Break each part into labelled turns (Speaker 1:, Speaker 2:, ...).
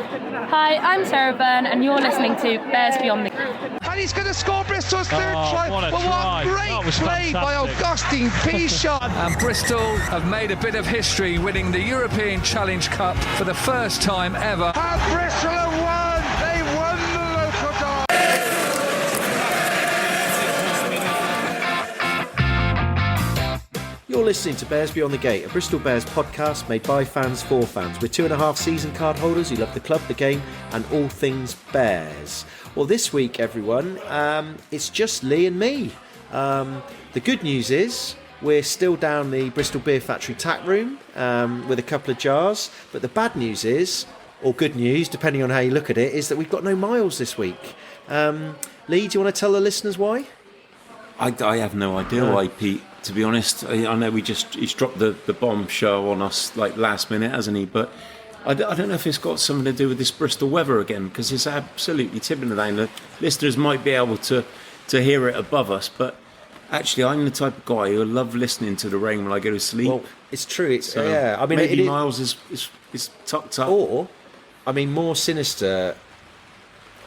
Speaker 1: Hi, I'm Sarah Byrne, and you're listening to Bears Beyond the...
Speaker 2: And he's going to score Bristol's third try.
Speaker 3: What a
Speaker 2: But
Speaker 3: try.
Speaker 2: what great play by Augustine Pichot.
Speaker 4: And Bristol have made a bit of history, winning the European Challenge Cup for the first time ever.
Speaker 2: And Bristol have won. They won the local derby.
Speaker 5: You're listening to Bears Beyond the Gate, a Bristol Bears podcast made by fans for fans. We're 2.5 season card holders who love the club, the game, and all things Bears. Well, this week, everyone, it's just Lee and me. The good news is we're still down the Bristol Beer Factory Taproom with a couple of jars. But the bad news is, or good news, depending on how you look at it, is that we've got no Miles this week. Lee, do you want to tell the listeners why?
Speaker 6: I have no idea why, Pete. To be honest, I know he's dropped the bomb show on us like last minute, hasn't he? But I don't know if it's got something to do with this Bristol weather again, because it's absolutely tipping it down. The listeners might be able to hear it above us, but actually I'm the type of guy who love listening to the rain when I go to sleep.
Speaker 5: Well, it's true. It's
Speaker 6: So
Speaker 5: yeah. I mean,
Speaker 6: maybe Miles is tucked up,
Speaker 5: or I mean, more sinister.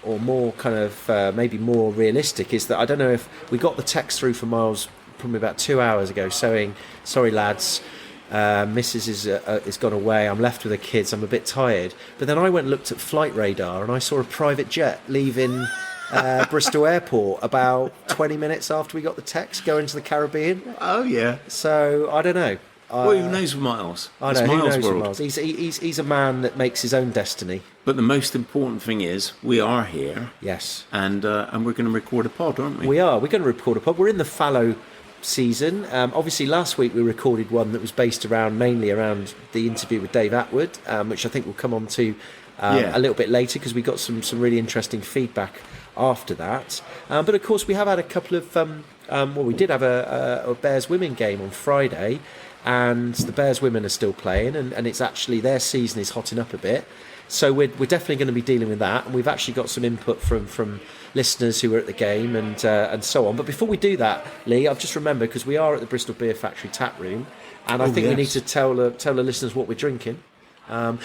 Speaker 5: Or more kind of maybe more realistic is that I don't know if we got the text through from Miles probably about 2 hours ago saying, sorry lads, Mrs. is gone away, I'm left with the kids, I'm a bit tired. But then I went and looked at flight radar and I saw a private jet leaving Bristol Airport about 20 minutes after we got the text going to the Caribbean.
Speaker 6: Oh yeah.
Speaker 5: So I don't know.
Speaker 6: Well, who knows Miles?
Speaker 5: I
Speaker 6: It's
Speaker 5: know, who
Speaker 6: Miles'
Speaker 5: knows
Speaker 6: world.
Speaker 5: Miles? He's a man that makes his own destiny.
Speaker 6: But the most important thing is we are here.
Speaker 5: Yes.
Speaker 6: And we're going to record a pod, aren't we?
Speaker 5: We are. We're going to record a pod. We're in the fallow season. Obviously, last week we recorded one that was based mainly around the interview with Dave Attwood, which I think we'll come on to a little bit later because we got some really interesting feedback after that. But of course, we have had a couple of. We did have a Bears women game on Friday. And the Bears women are still playing, and it's actually their season is hotting up a bit. So we're definitely going to be dealing with that, and we've actually got some input from listeners who were at the game and so on. But before we do that, Lee, I've just remembered because we are at the Bristol Beer Factory Taproom, and I think we need to tell the listeners what we're drinking.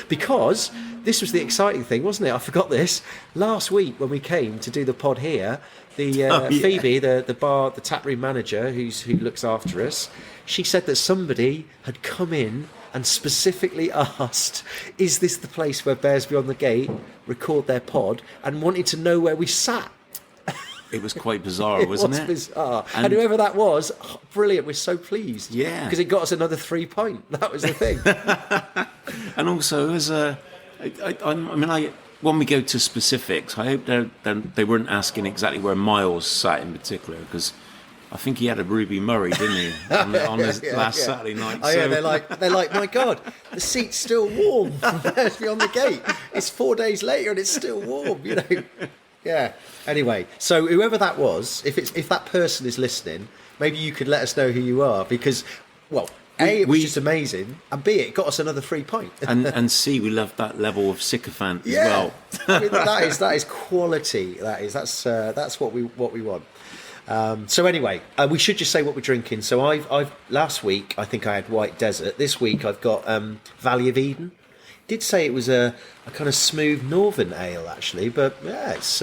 Speaker 5: Because this was the exciting thing, wasn't it? I forgot this. Last week when we came to do the pod here, Phoebe, the taproom manager who looks after us, she said that somebody had come in and specifically asked, is this the place where Bears Beyond the Gate record their pod, and wanted to know where we sat.
Speaker 6: It was quite bizarre, wasn't it?
Speaker 5: It was bizarre. And whoever that was, brilliant. We're so pleased.
Speaker 6: Yeah.
Speaker 5: Because it got us another 3 point. That was the thing.
Speaker 6: And also, when we go to specifics, I hope they weren't asking exactly where Miles sat in particular, because I think he had a Ruby Murray, didn't he, on his last Saturday night?
Speaker 5: Oh, yeah, they're like, my God, the seat's still warm beyond the gate. It's 4 days later and it's still warm, you know. Yeah. Anyway, so whoever that was, if that person is listening, maybe you could let us know who you are, because, well, A, it was just amazing, and B, it got us another 3 point.
Speaker 6: and C, we love that level of sycophant as well.
Speaker 5: I mean, that is quality. That's what we want. So anyway, we should just say what we're drinking. So I've last week I think I had White Desert. This week I've got Valley of Eden. Did say it was a kind of smooth northern ale actually, but yeah, it's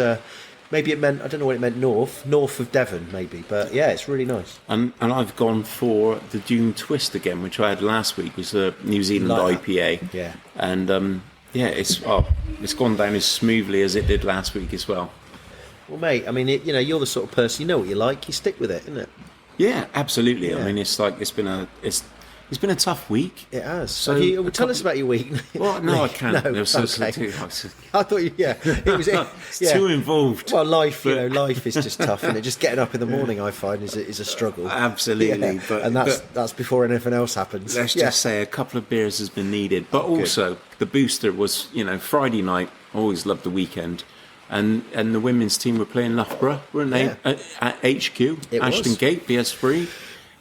Speaker 5: maybe it meant, I don't know what it meant, north of Devon maybe, but yeah, it's really nice.
Speaker 6: And I've gone for the Dune Twist again, which I had last week, was a New Zealand IPA.
Speaker 5: Yeah,
Speaker 6: and it's gone down as smoothly as it did last week as well.
Speaker 5: Well, mate, I mean, you're the sort of person, you know what you like, you stick with it, isn't it?
Speaker 6: Yeah, absolutely. Yeah. I mean, it's been a tough week.
Speaker 5: It has.
Speaker 6: So
Speaker 5: tell us about your week.
Speaker 6: Well, no, I can't.
Speaker 5: No,
Speaker 6: okay.
Speaker 5: I thought it was
Speaker 6: it's too involved.
Speaker 5: Well, life is just tough, and just getting up in the morning, I find, is a struggle.
Speaker 6: Absolutely,
Speaker 5: yeah. That's before anything else happens.
Speaker 6: Let's just say a couple of beers has been needed, but also the booster was, Friday night. I always loved the weekend. And the women's team were playing Loughborough, weren't they? Yeah. At HQ, Ashton Gate, BS3,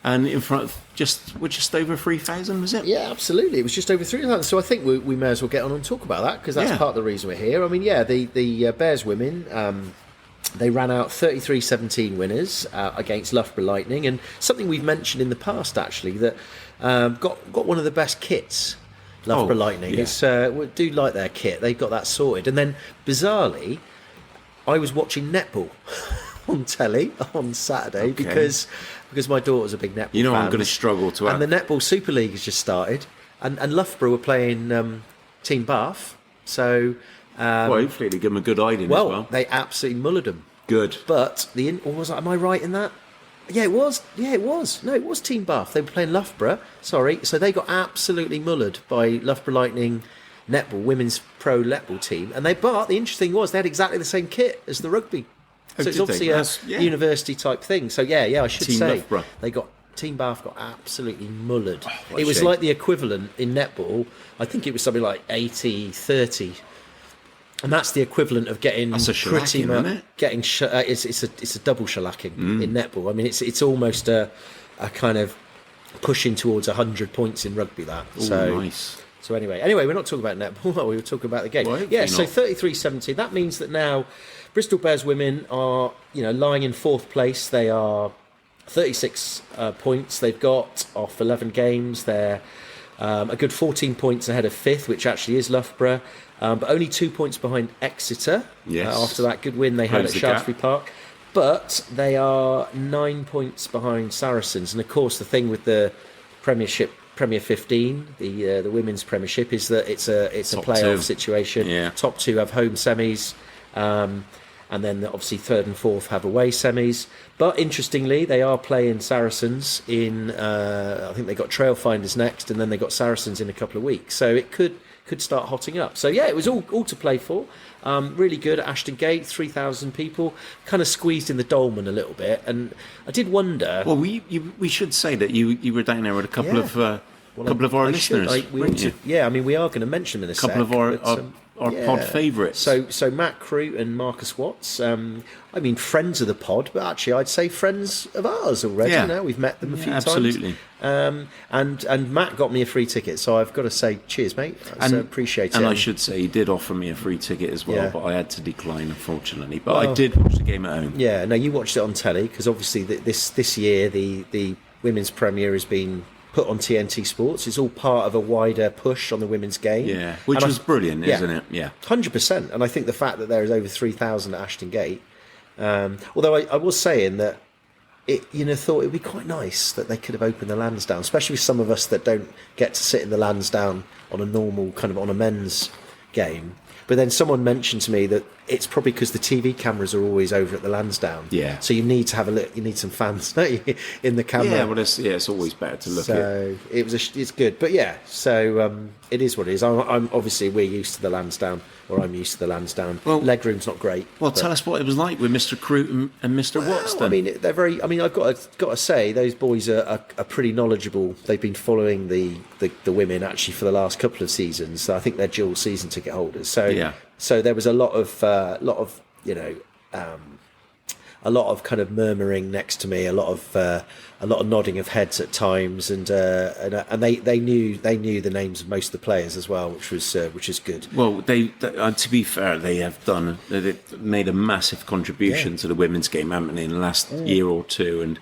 Speaker 6: and in front of just over 3,000, was it?
Speaker 5: Yeah, absolutely. It was just over 3,000. So I think we may as well get on and talk about that, because that's part of the reason we're here. I mean, the Bears women, they ran out 33-17 winners against Loughborough Lightning, and something we've mentioned in the past actually, that got one of the best kits Loughborough Lightning.
Speaker 6: Yeah.
Speaker 5: We do like their kit. They've got that sorted. And then, bizarrely, I was watching netball on telly on Saturday because my daughter's a big netball fan.
Speaker 6: I'm going to struggle to.
Speaker 5: And the Netball Super League has just started, and Loughborough were playing Team Bath. So,
Speaker 6: hopefully they give them a good hiding as well.
Speaker 5: They absolutely mullered them.
Speaker 6: Good.
Speaker 5: But am I right in that? Yeah, it was. No, it was Team Bath. They were playing Loughborough. Sorry. So they got absolutely mullered by Loughborough Lightning netball, women's pro netball team. But the interesting was they had exactly the same kit as the rugby. So it's obviously a university type thing. So I should
Speaker 6: Team
Speaker 5: say
Speaker 6: Loughborough.
Speaker 5: Team Bath got absolutely mullered.
Speaker 6: It
Speaker 5: was like the equivalent in netball. I think it was something like 80-30. And that's the equivalent of getting pretty much getting. It's a double shellacking in netball. I mean, it's almost a kind of pushing towards 100 points in rugby.
Speaker 6: Nice.
Speaker 5: So anyway, we're not talking about netball. We were talking about the game.
Speaker 6: Well,
Speaker 5: so 33-17. That means that now Bristol Bears women are lying in fourth place. They are 36 points. They've got off 11 games. They're a good 14 points ahead of fifth, which actually is Loughborough. But only 2 points behind Exeter.
Speaker 6: Yes.
Speaker 5: After that good win they had at Shaftesbury Park. But they are 9 points behind Saracens. And of course, the thing with the Premier 15, the women's Premiership, is that it's a playoff situation.
Speaker 6: Yeah.
Speaker 5: Top two have home semis. And then obviously third and fourth have away semis. But interestingly, they are playing Saracens in, I think they got Trailfinders next, and then they got Saracens in a couple of weeks. So it could start hotting up. So it was all to play for. Really good at Ashton Gate, 3,000 people, kind of squeezed in the dolman a little bit. And I did wonder.
Speaker 6: Well, we should say that you were down there with a couple of our listeners.
Speaker 5: We are going to mention them in a
Speaker 6: couple of our pod favourites.
Speaker 5: So Matt Crute and Marcus Watts, friends of the pod, but actually I'd say friends of ours already. Now we've met them a few
Speaker 6: absolutely.
Speaker 5: times. And Matt got me a free ticket, so I've got to say cheers, mate. I appreciate it.
Speaker 6: And I should say he did offer me a free ticket as well, but I had to decline, unfortunately. But I did watch the game at home.
Speaker 5: Yeah, no, you watched it on telly because obviously this year the women's Premier has been put on TNT Sports. It's all part of a wider push on the women's game.
Speaker 6: Yeah, which was brilliant, isn't it? Yeah.
Speaker 5: 100%. And I think the fact that there is over 3,000 at Ashton Gate, although I was saying that thought it would be quite nice that they could have opened the Lansdowne, especially with some of us that don't get to sit in the Lansdowne on a normal, kind of on a men's game. But then someone mentioned to me that it's probably because the TV cameras are always over at the Lansdowne. Yeah. So you need to have a look. You need some fans, don't you, in the camera?
Speaker 6: Yeah. Well, it's always better to look at.
Speaker 5: So it's good, but so it is what it is. I'm obviously we're used to the Lansdowne, or I'm used to the Lansdowne. Well, legroom's not great.
Speaker 6: Well, tell us what it was like with Mr. Crute and Mr. Watts. Then.
Speaker 5: I mean, they're very. I mean, I've got to say those boys are pretty knowledgeable. They've been following the women actually for the last couple of seasons. So I think they're dual season ticket holders. So there was a lot of kind of murmuring next to me, a lot of nodding of heads at times, and they knew the names of most of the players as well, which is good.
Speaker 6: Well, they to be fair, they've made a massive contribution to the women's game, haven't they, in the last year or two, and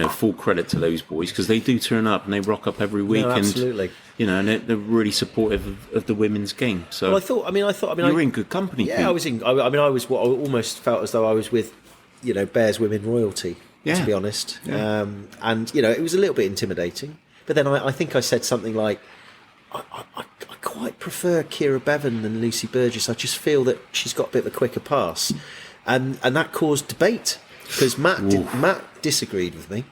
Speaker 6: full credit to those boys because they do turn up and they rock up every week.
Speaker 5: No, absolutely.
Speaker 6: And they're really supportive of the women's game. So
Speaker 5: well, I thought
Speaker 6: you're in good company.
Speaker 5: Yeah, Pete. I almost felt as though I was with Bears women royalty. Yeah. To be honest, and it was a little bit intimidating. But then I think I said something like, I quite prefer Kira Bevan than Lucy Burgess. I just feel that she's got a bit of a quicker pass, and that caused debate because Matt disagreed with me.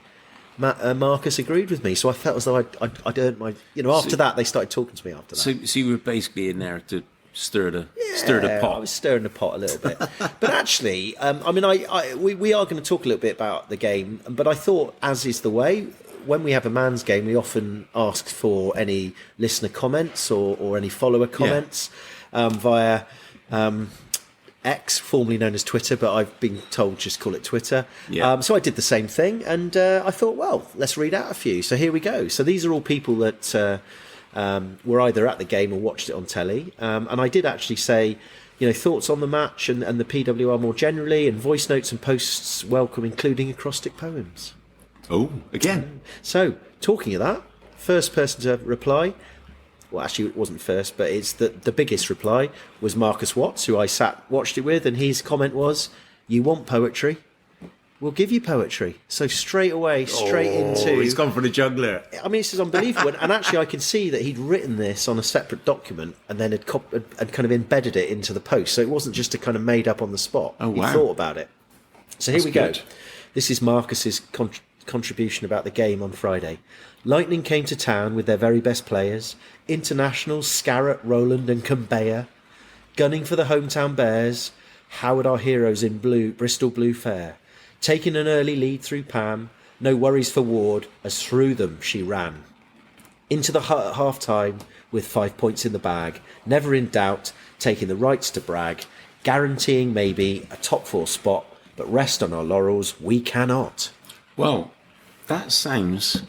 Speaker 5: Marcus agreed with me, so I felt as though I'd earned my. After that, they started talking to me after that.
Speaker 6: So you were basically in there to stir the pot.
Speaker 5: I was stirring the pot a little bit, but actually, we are going to talk a little bit about the game. But I thought, as is the way, when we have a man's game, we often ask for any listener comments or any follower comments via. X, formerly known as Twitter, but I've been told just call it Twitter. Yeah. So I did the same thing, and I thought, well, let's read out a few. So here we go. So these are all people that were either at the game or watched it on telly. And I did actually say, thoughts on the match and the PWR more generally, and voice notes and posts welcome, including acrostic poems.
Speaker 6: Oh, again.
Speaker 5: So, talking of that, first person to reply, well, actually it wasn't first, but it's the biggest reply was Marcus Watts, who I watched it with, and his comment was, "You want poetry? We'll give you poetry." So straight away, into...
Speaker 6: He's gone for the juggler.
Speaker 5: I mean, this is unbelievable. And actually, I can see that he'd written this on a separate document and then had kind of embedded it into the post. So it wasn't just a kind of made up on the spot.
Speaker 6: Oh, wow.
Speaker 5: He thought about it. So here we go.
Speaker 6: Good.
Speaker 5: This is Marcus's contribution about the game on Friday. Lightning came to town with their very best players, internationals Scarrett, Rowland and Cumbea, gunning for the hometown Bears. Howard, our heroes in blue, Bristol Blue Fair, taking an early lead through Pam. No worries for Ward, as through them she ran. Into the half-time with 5 points in the bag, never in doubt, taking the rights to brag, guaranteeing maybe a top 4 spot, but rest on our laurels we cannot.
Speaker 6: Well, that sounds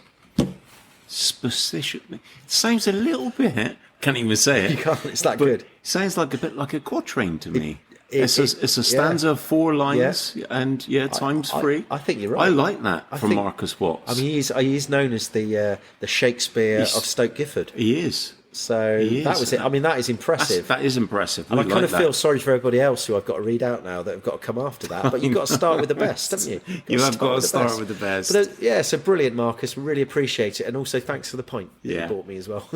Speaker 6: specific. It sounds a little bit... Can't even say it.
Speaker 5: You can't, it's that
Speaker 6: but
Speaker 5: good.
Speaker 6: Sounds like a bit like a quatrain to me.
Speaker 5: It's
Speaker 6: a stanza of 4 lines, and times 3.
Speaker 5: I think you're right.
Speaker 6: I like that from Marcus Watts.
Speaker 5: I mean, he's known as the Shakespeare of Stoke Gifford.
Speaker 6: He is.
Speaker 5: So that was it. I mean, that is impressive.
Speaker 6: That is impressive.
Speaker 5: And I kind of feel sorry for everybody else who I've got to read out now that have got to come after that. But you've got to start with the best, haven't you?
Speaker 6: You have got to start with the best.
Speaker 5: But, so brilliant, Marcus. We really appreciate it. And also thanks for the pint you bought me as well.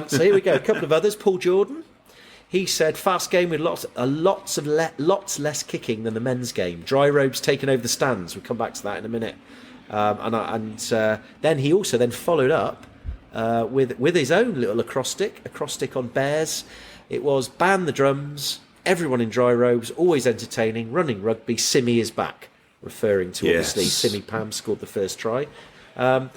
Speaker 5: So here we go. A couple of others. Paul Jordan. He said, fast game with lots less kicking than the men's game. Dry robes taking over the stands. We'll come back to that in a minute. Then he also followed up with his own little acrostic on Bears. It was, ban the drums, everyone in dry robes, always entertaining, running rugby, Simmy is back. Referring to, obviously, Simmy Pam scored the first try. Then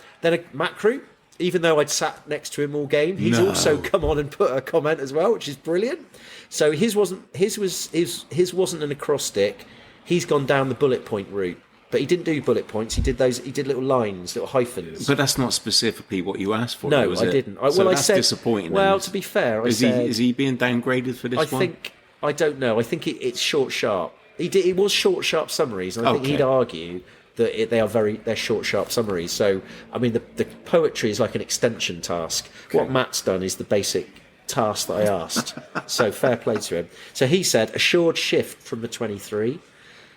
Speaker 5: Matt Crew. Even though I'd sat next to him all game, he's also come on and put a comment as well, which is brilliant. So his wasn't an acrostic. He's gone down the bullet point route, but he didn't do bullet points. He did little lines, little hyphens.
Speaker 6: But that's not specifically what you asked for.
Speaker 5: No,
Speaker 6: I
Speaker 5: didn't.
Speaker 6: I said disappointing.
Speaker 5: Well, to be fair,
Speaker 6: is he being downgraded for this one?
Speaker 5: I don't know. I think it's short, sharp. It was short, sharp summaries, and I think he'd argue that they're short, sharp summaries. So, I mean, the poetry is like an extension task. Okay. What Matt's done is the basic task that I asked. So, fair play to him. So he said, assured shift from the 23.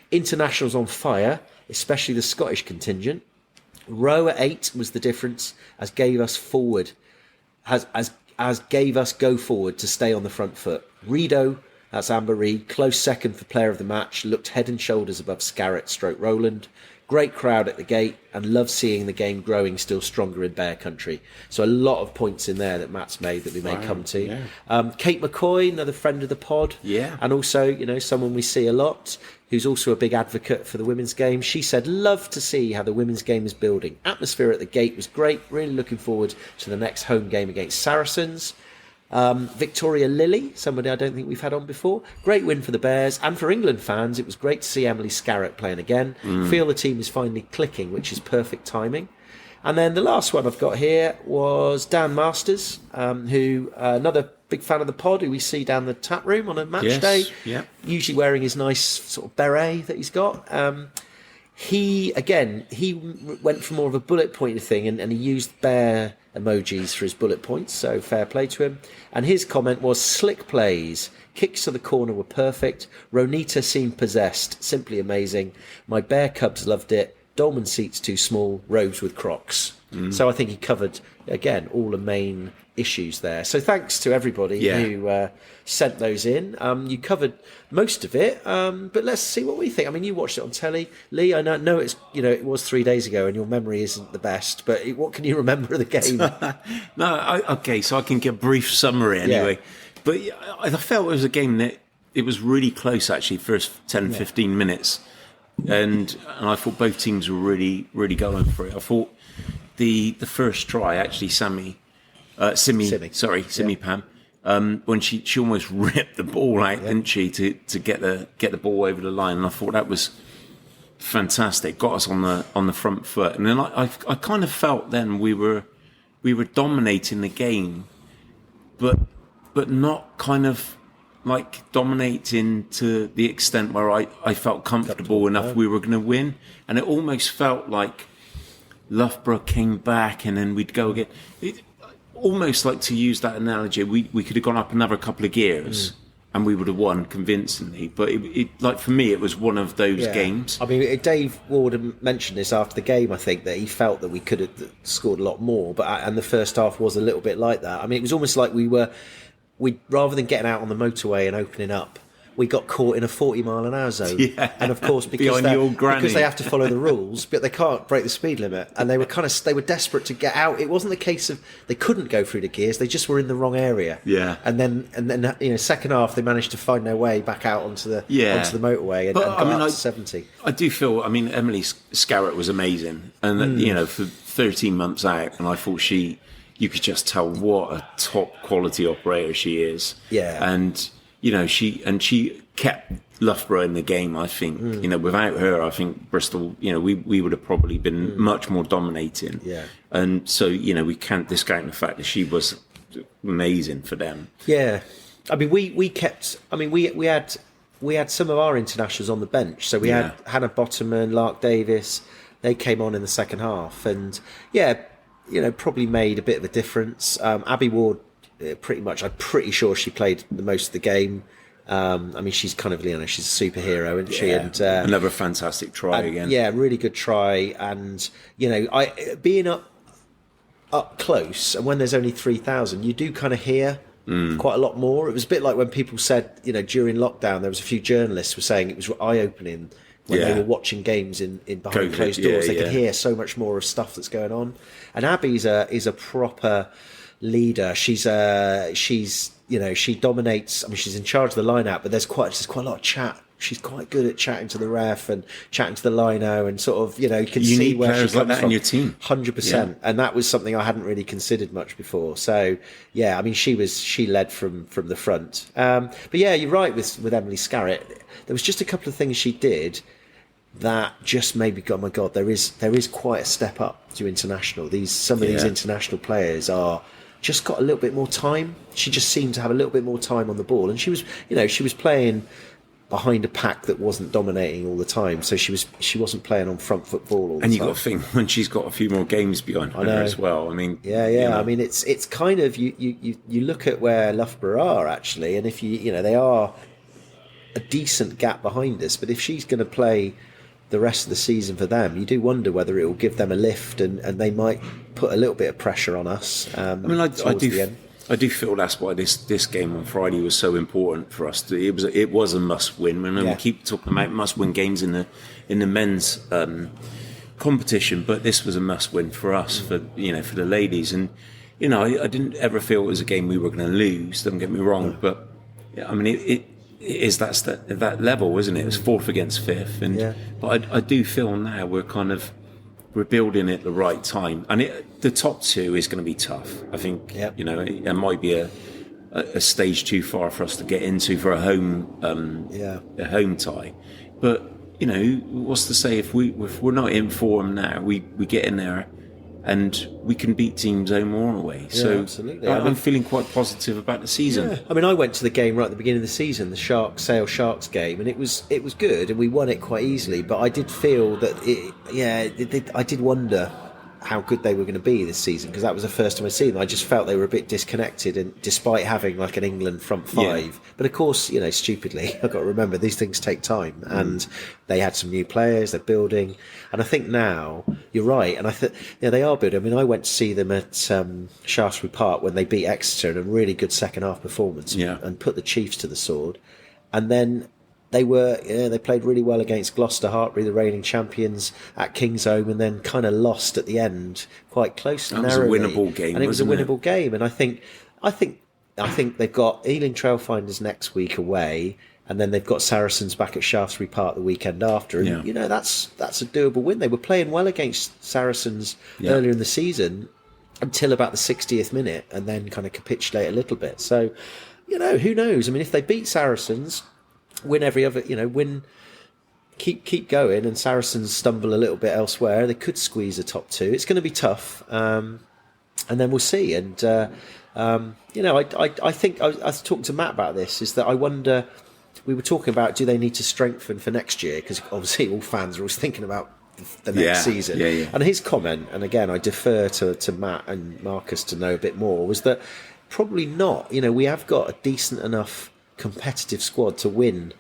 Speaker 5: Internationals on fire, especially the Scottish contingent. Row at 8 was the difference, as gave us forward, as gave us go forward to stay on the front foot. Rideau, that's Amber Reid, close second for player of the match, looked head and shoulders above Scarrett / Rowland. Great crowd at the gate, and love seeing the game growing still stronger in Bear Country. So a lot of points in there that Matt's made that we may come to. Yeah. Kate McCoy, another friend of the pod.
Speaker 6: Yeah.
Speaker 5: And also, someone we see a lot, who's also a big advocate for the women's game. She said, love to see how the women's game is building. Atmosphere at the gate was great. Really looking forward to the next home game against Saracens. Victoria Lilly, somebody I don't think we've had on before. Great win for the Bears, and for England fans it was great to see Emily Scarrett playing again. Feel the team is finally clicking, which is perfect timing. And then the last one I've got here was Dan Masters, who another big fan of the pod, who we see down the tap room on a match day, usually wearing his nice sort of beret that he's got. He went for more of a bullet pointer thing, and he used bear emojis for his bullet points, so fair play to him. And his comment was, slick plays, kicks to the corner were perfect, Ronita seemed possessed, simply amazing, my Bear Cubs loved it, Dolman seats too small, robes with Crocs. So I think he covered, again, all the main issues there. So thanks to everybody who sent those in. You covered most of it, but let's see what we think. I mean, you watched it on telly, Lee. I know it's it was 3 days ago, and your memory isn't the best. But what can you remember of the game?
Speaker 6: Okay, so I can give a brief summary anyway. Yeah. But I felt it was a game that it was really close actually. First 10, 15 minutes, and I thought both teams were really, really going for it. I thought the first try actually, Simmy Pam. When she almost ripped the ball out, didn't she, to get the ball over the line, and I thought that was fantastic. Got us on the front foot, and then I kind of felt then we were dominating the game, but not kind of like dominating to the extent where I felt comfortable enough we were going to win, and it almost felt like Loughborough came back, and then we'd go again. almost like, to use that analogy, we could have gone up another couple of gears. And we would have won convincingly, but like for me, it was one of those games.
Speaker 5: I mean, Dave Ward mentioned this after the game. I think that he felt that we could have scored a lot more, and the first half was a little bit like that. I mean, it was almost like we rather than getting out on the motorway and opening up, we got caught in a 40-mile-an-hour zone. Yeah. And of course, because they have to follow the rules, but they can't break the speed limit. And they were desperate to get out. It wasn't the case of they couldn't go through the gears; they just were in the wrong area.
Speaker 6: Yeah.
Speaker 5: And then second half they managed to find their way back out onto the motorway and got up to 70.
Speaker 6: I do feel. I mean, Emily Scarrett was amazing, and for 13 months out, and I thought you could just tell what a top quality operator she is.
Speaker 5: Yeah.
Speaker 6: And she kept Loughborough in the game, I think. Without her, I think Bristol, we would have probably been much more dominating.
Speaker 5: Yeah.
Speaker 6: And so, we can't discount the fact that she was amazing for them.
Speaker 5: Yeah. I mean, we had some of our internationals on the bench. So we had Hannah Bottoman, Lark Davis. They came on in the second half. And, probably made a bit of a difference. Abby Ward, pretty much, I'm pretty sure she played the most of the game. I mean, she's kind of, she's a superhero, isn't she? And
Speaker 6: another fantastic try again.
Speaker 5: Yeah, really good try. And being up close, and when there's only 3,000, you do kind of hear quite a lot more. It was a bit like when people said, during lockdown, there was a few journalists were saying it was eye-opening when they were watching games in behind closed doors. They could hear so much more of stuff that's going on. And Abby's is a proper leader. She dominates. I mean, she's in charge of the line-out, but there's quite a lot of chat. She's quite good at chatting to the ref and chatting to the line-out, and sort of, you can see where she comes
Speaker 6: like that
Speaker 5: from.
Speaker 6: In your team,
Speaker 5: 100%. And that was something I hadn't really considered much before. So yeah, I mean, she led from the front. But yeah, you're right with Emily Scarrett. There was just a couple of things she did that just made me go, oh my God, there is quite a step up to international. Some of these international players are just got a little bit more time. She just seemed to have a little bit more time on the ball, and she was playing behind a pack that wasn't dominating all the time, so she wasn't playing on front foot ball all the time.
Speaker 6: And you got to think, when she's got a few more games behind her as well. I mean,
Speaker 5: I mean, it's kind of you look at where Loughborough are actually, and if they are a decent gap behind us, but if she's going to play the rest of the season for them, you do wonder whether it will give them a lift, and they might put a little bit of pressure on us. I
Speaker 6: do feel that's why this game on Friday was so important for us. It was a must win. We keep talking about must win games in the men's competition, but this was a must win for us for the ladies. And I didn't ever feel it was a game we were going to lose. Don't get me wrong, but I mean it is that level, isn't it? It's fourth against fifth, but I do feel now we're building it at the right time, and the top two is going to be tough. I think it might be a stage too far for us to get into for a home tie, but what's to say if we're not in form now, we get in there and we can beat teams home or away. So absolutely. I'm feeling quite positive about the season.
Speaker 5: Yeah. I mean, I went to the game right at the beginning of the season, the Sale Sharks game, and it was good, and we won it quite easily. But I did feel that I did wonder how good they were going to be this season, because that was the first time I'd seen them. I just felt they were a bit disconnected, and despite having like an England front five. But of course, stupidly, I've got to remember these things take time, and they had some new players, they're building, and I think now you're right, and I think they are building. I mean, I went to see them at Shaftesbury Park when they beat Exeter in a really good second half performance, and put the Chiefs to the sword, and then they played really well against Gloucester Hartbury, the reigning champions, at Kingsholm, and then kind of lost at the end quite close and narrowly.
Speaker 6: It was a winnable game,
Speaker 5: and it was a winnable game. And I think they've got Ealing Trailfinders next week away, and then they've got Saracens back at Shaftesbury Park the weekend after. And that's a doable win. They were playing well against Saracens earlier in the season until about the 60th minute, and then kind of capitulate a little bit. So, who knows? I mean, if they beat Saracens, win every other, keep going, and Saracens stumble a little bit elsewhere, they could squeeze the top two. It's going to be tough, and then we'll see. And I think I was talking to Matt about this. Is that I wonder. We were talking about, do they need to strengthen for next year? Because obviously all fans are always thinking about the next season.
Speaker 6: Yeah.
Speaker 5: And his comment, and again, I defer to Matt and Marcus to know a bit more, was that probably not. We have got a decent enough competitive squad to win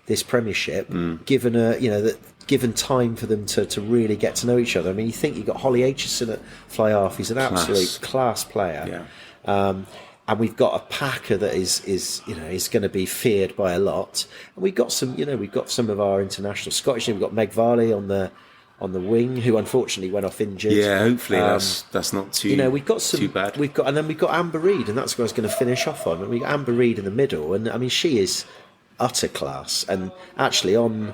Speaker 5: this Premiership, given time for them to really get to know each other. I mean, you think you've got Holly Aitchison at fly half. He's an absolute class player. Yeah. And we've got a packer that is going to be feared by a lot. And we've got some of our international Scottish. We've got Meg Varley on the wing, who unfortunately went off injured.
Speaker 6: Yeah, hopefully that's not too.
Speaker 5: We've got some,
Speaker 6: too bad.
Speaker 5: We've got Amber Reid, and that's what I was going to finish off on. And we've got Amber Reid in the middle, and I mean she is utter class. And actually on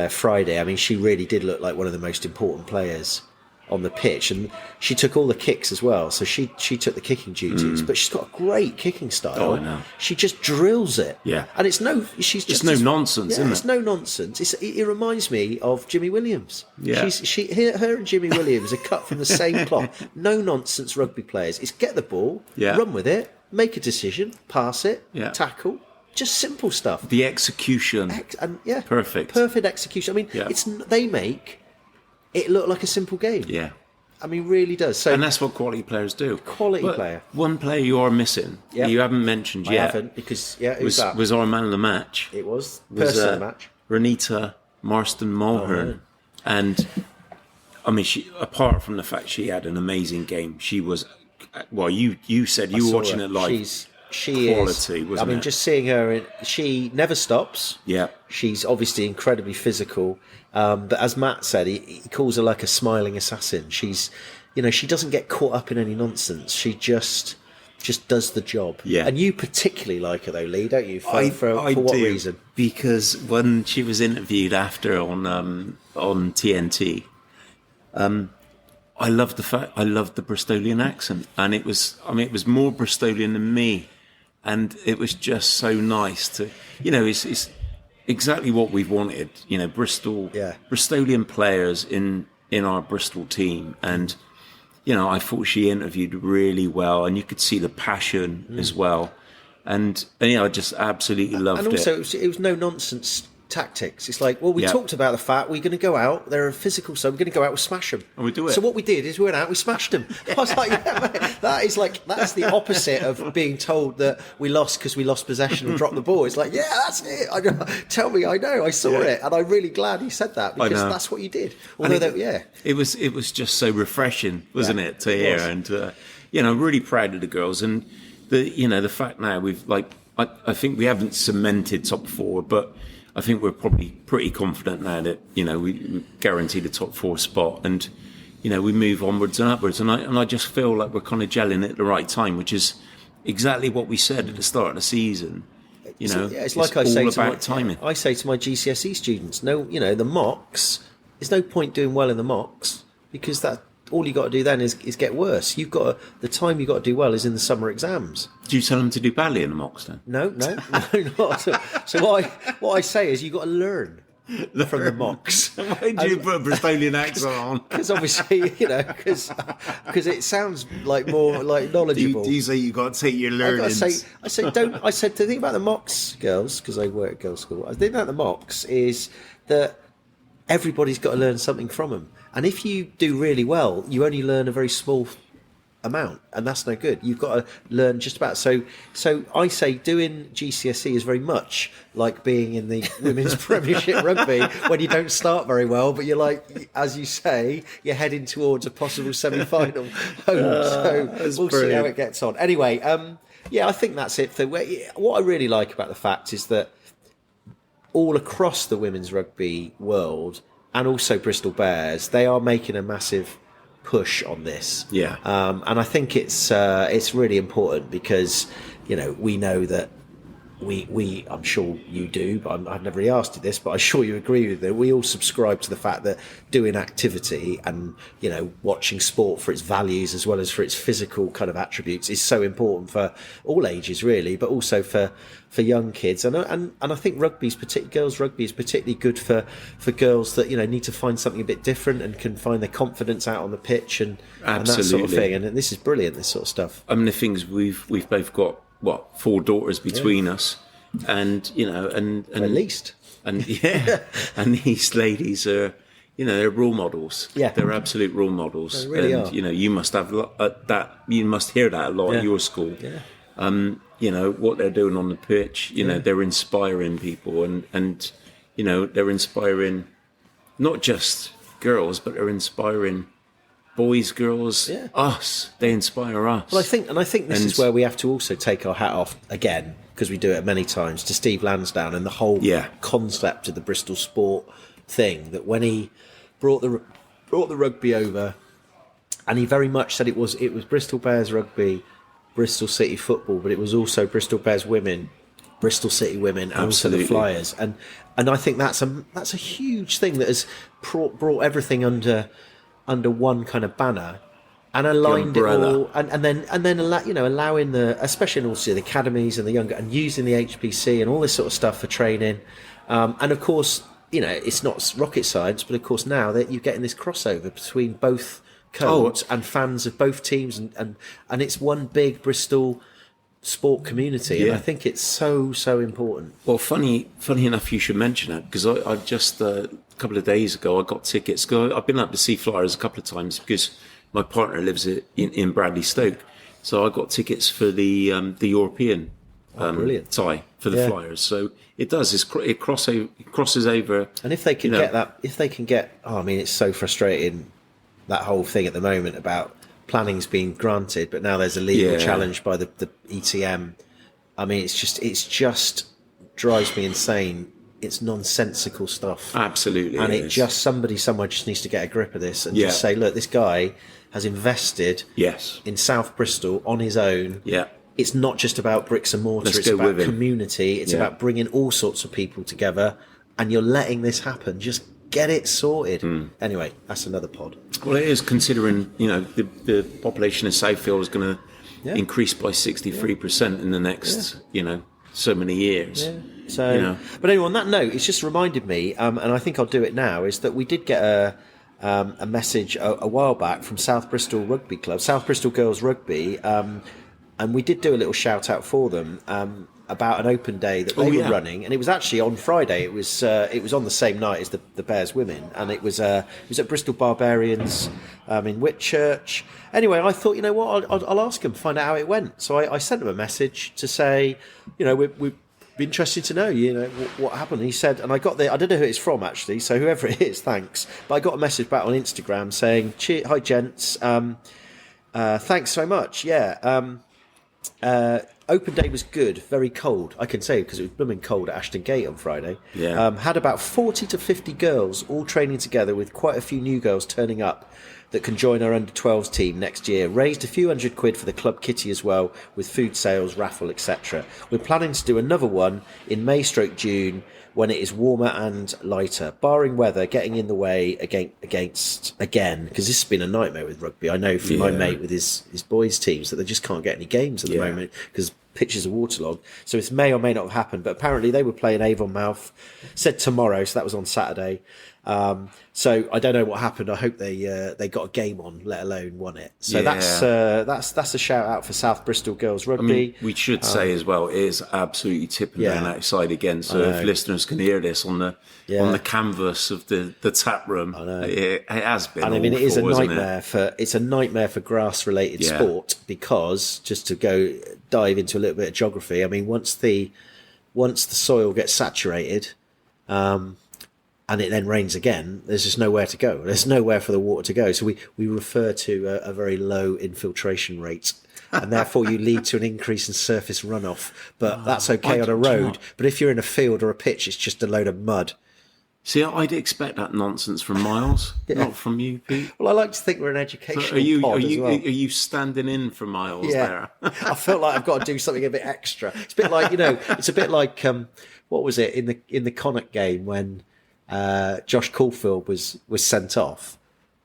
Speaker 5: Friday, I mean she really did look like one of the most important players on the pitch, and she took all the kicks as well, so she took the kicking duties. But she's got a great kicking style.
Speaker 6: Oh, I know.
Speaker 5: She just drills it.
Speaker 6: Yeah.
Speaker 5: And it's just
Speaker 6: no nonsense, isn't it?
Speaker 5: It's no nonsense. It reminds me of Jimmy Williams.
Speaker 6: Yeah.
Speaker 5: Her and Jimmy Williams are cut from the same cloth. No nonsense rugby players. It's get the ball, run with it, make a decision, pass it, tackle. Just simple stuff.
Speaker 6: The execution. Perfect
Speaker 5: execution. I mean, they make it look like a simple game.
Speaker 6: Yeah.
Speaker 5: I mean, really does. So,
Speaker 6: and that's what quality players do.
Speaker 5: Player.
Speaker 6: One player you are missing, you haven't mentioned yet.
Speaker 5: I haven't, because, who's that?
Speaker 6: Was our man of the match.
Speaker 5: It was. Person of the match.
Speaker 6: Renita Marston-Mulhern. And, I mean, apart from the fact she had an amazing game, she was, you said you were watching it live.
Speaker 5: She
Speaker 6: quality,
Speaker 5: is.
Speaker 6: wasn't it?
Speaker 5: Just seeing her, she never stops.
Speaker 6: Yeah.
Speaker 5: She's obviously incredibly physical. But as Matt said, he calls her like a smiling assassin. She's, she doesn't get caught up in any nonsense. She just does the job.
Speaker 6: Yeah.
Speaker 5: And you particularly like her though, Lee, don't you? For what reason?
Speaker 6: Because when she was interviewed after on TNT, I loved the Bristolian accent, and it was more Bristolian than me, and it was just so nice to, it's exactly what we've wanted, Bristolian players in our Bristol team. And, I thought she interviewed really well, and you could see the passion as well. And I just absolutely loved it.
Speaker 5: And also, it was no nonsense tactics. It's like, we talked about the fact we're going to go out, they're a physical, so we're going to go out and smash them.
Speaker 6: And we do it.
Speaker 5: So what we did is we went out, we smashed them. I was like, mate, that's the opposite of being told that we lost because we lost possession and dropped the ball. It's like, that's it. Tell me, I know, I saw it, and I'm really glad he said that, because that's what you did. Although,
Speaker 6: it was just so refreshing, wasn't it, to hear? And I'm really proud of the girls, and the fact now we've I think we haven't cemented top four, but I think we're probably pretty confident now that, we guarantee the top four spot, and, we move onwards and upwards. And I just feel like we're kind of gelling at the right time, which is exactly what we said at the start of the season.
Speaker 5: It's like I say to my GCSE students, the mocks, there's no point doing well in the mocks, because that all you got to do then is get worse. The time you got to do well is in the summer exams.
Speaker 6: Do you tell them to do badly in the mocks then?
Speaker 5: No, not. So what I say is you got to learn from the mocks.
Speaker 6: Why do you put a Bristolian accent on?
Speaker 5: Because obviously, because it sounds like more like knowledgeable.
Speaker 6: Do you say you got to take your learnings?
Speaker 5: I said the thing about the mocks, girls, because I work at girls' school. The thing about the mocks is that everybody's got to learn something from them. And if you do really well, you only learn a very small amount, and that's no good. You've got to learn just about. So I say doing GCSE is very much like being in the Women's Premiership Rugby, when you don't start very well, but you're like, as you say, you're heading towards a possible semi-final home. So we'll see how it gets on. Anyway, I think that's it. What I really like about the fact is that all across the women's rugby world, and also Bristol Bears, they are making a massive push on this.
Speaker 6: Yeah.
Speaker 5: And I think it's really important, because, we know that I'm sure you do, but I've never really asked you this, but I'm sure you agree with it. We all subscribe to the fact that doing activity and, watching sport for its values as well as for its physical kind of attributes is so important for all ages, really, but also for young kids. And I think girls rugby is particularly good for girls that, need to find something a bit different and can find their confidence out on the pitch and that sort of thing. And this is brilliant, this sort of stuff.
Speaker 6: I mean, the things we've both got, 4 daughters between us, and
Speaker 5: At least.
Speaker 6: and and these ladies are, they're role models.
Speaker 5: Yeah.
Speaker 6: They're absolute role models.
Speaker 5: They really
Speaker 6: and,
Speaker 5: are.
Speaker 6: You must have that. You must hear that a lot at your school.
Speaker 5: Yeah.
Speaker 6: What they're doing on the pitch. They're inspiring people, and they're inspiring not just girls, but they're inspiring boys, girls, us. They inspire us.
Speaker 5: Well, I think this is where we have to also take our hat off again, because we do it many times, to Steve Lansdowne and the whole concept of the Bristol sport thing. That when he brought the rugby over, and he very much said it was Bristol Bears rugby, Bristol City football, but it was also Bristol Bears women, Bristol City women, and also the Flyers. And I think that's a huge thing that has brought everything under one kind of banner, and aligned it all, and then allowing especially also the academies and the younger, and using the HPC and all this sort of stuff for training, and of course it's not rocket science, but of course now that you're getting this crossover between both codes and fans of both teams, and it's one big Bristol sport community, and I think it's so important.
Speaker 6: Well, funny enough, you should mention it, because I just a couple of days ago I got tickets. I've been up to see Flyers a couple of times because my partner lives in Bradley Stoke, so I got tickets for the European tie for the Flyers. So it does. It crosses over. And if they can
Speaker 5: it's so frustrating, that whole thing at the moment about planning's been granted, but now there's a legal challenge by the ETM. I mean, it's just drives me insane. It's nonsensical stuff.
Speaker 6: Absolutely.
Speaker 5: And somebody somewhere just needs to get a grip of this and just say, look, this guy has invested in South Bristol on his own.
Speaker 6: Yeah.
Speaker 5: It's not just about bricks and mortar. It's about community. It's about bringing all sorts of people together, and you're letting this happen. Just get it sorted. Anyway, that's another pod.
Speaker 6: Well, it is, considering the population of Southfield is going to increase by 63% in the next so many years.
Speaker 5: Yeah. So, but anyway, on that note, it's just reminded me, and I think I'll do it now, is that we did get a message a while back from South Bristol Rugby Club, South Bristol Girls Rugby, and we did do a little shout out for them about an open day that they were running, and it was actually on Friday. It was on the same night as the Bears women, and it was at Bristol Barbarians in Whitchurch. Anyway, I thought, I'll ask them, find out how it went. So I sent them a message to say, we'd be interested to know, what happened. He said, and I don't know who it's from actually, so whoever it is, thanks. But I got a message back on Instagram saying, "Hi gents, thanks so much. Open day was good, very cold, I can say, because it was blooming cold at Ashton Gate on Friday. Had about 40 to 50 girls all training together, with quite a few new girls turning up that can join our under-12s team next year. Raised a few £100 for the club kitty as well, with food sales, raffle, etc. We're planning to do another one in May/June when it is warmer and lighter, barring weather getting in the way against again, because this has been a nightmare with rugby. I know from my mate with his boys' teams that they just can't get any games at the moment because pitches are waterlogged. So it may or may not have happened, but apparently they were playing Avonmouth, said tomorrow, so that was on Saturday. So I don't know what happened. I hope they got a game on, let alone won it. So that's a shout out for South Bristol Girls Rugby.
Speaker 6: I mean, we should say as well, it is absolutely tipping down outside again. So if listeners can hear this on the canvas of the tap room, it has been. And I mean, it is a nightmare
Speaker 5: it's a nightmare for grass related sport, because just to dive into a little bit of geography. I mean, once the soil gets saturated, and it then rains again, there's just nowhere to go. There's nowhere for the water to go. So we refer to a very low infiltration rate, and therefore you lead to an increase in surface runoff. But that's okay on a road. But if you're in a field or a pitch, it's just a load of mud.
Speaker 6: See, I'd expect that nonsense from Miles, not from you, Pete.
Speaker 5: Well, I like to think we're an educational pod as well.
Speaker 6: Are you standing in for Miles there?
Speaker 5: I feel like I've got to do something a bit extra. It's a bit like, it's a bit like, what was it, in the Connacht game when Josh Caulfield was sent off.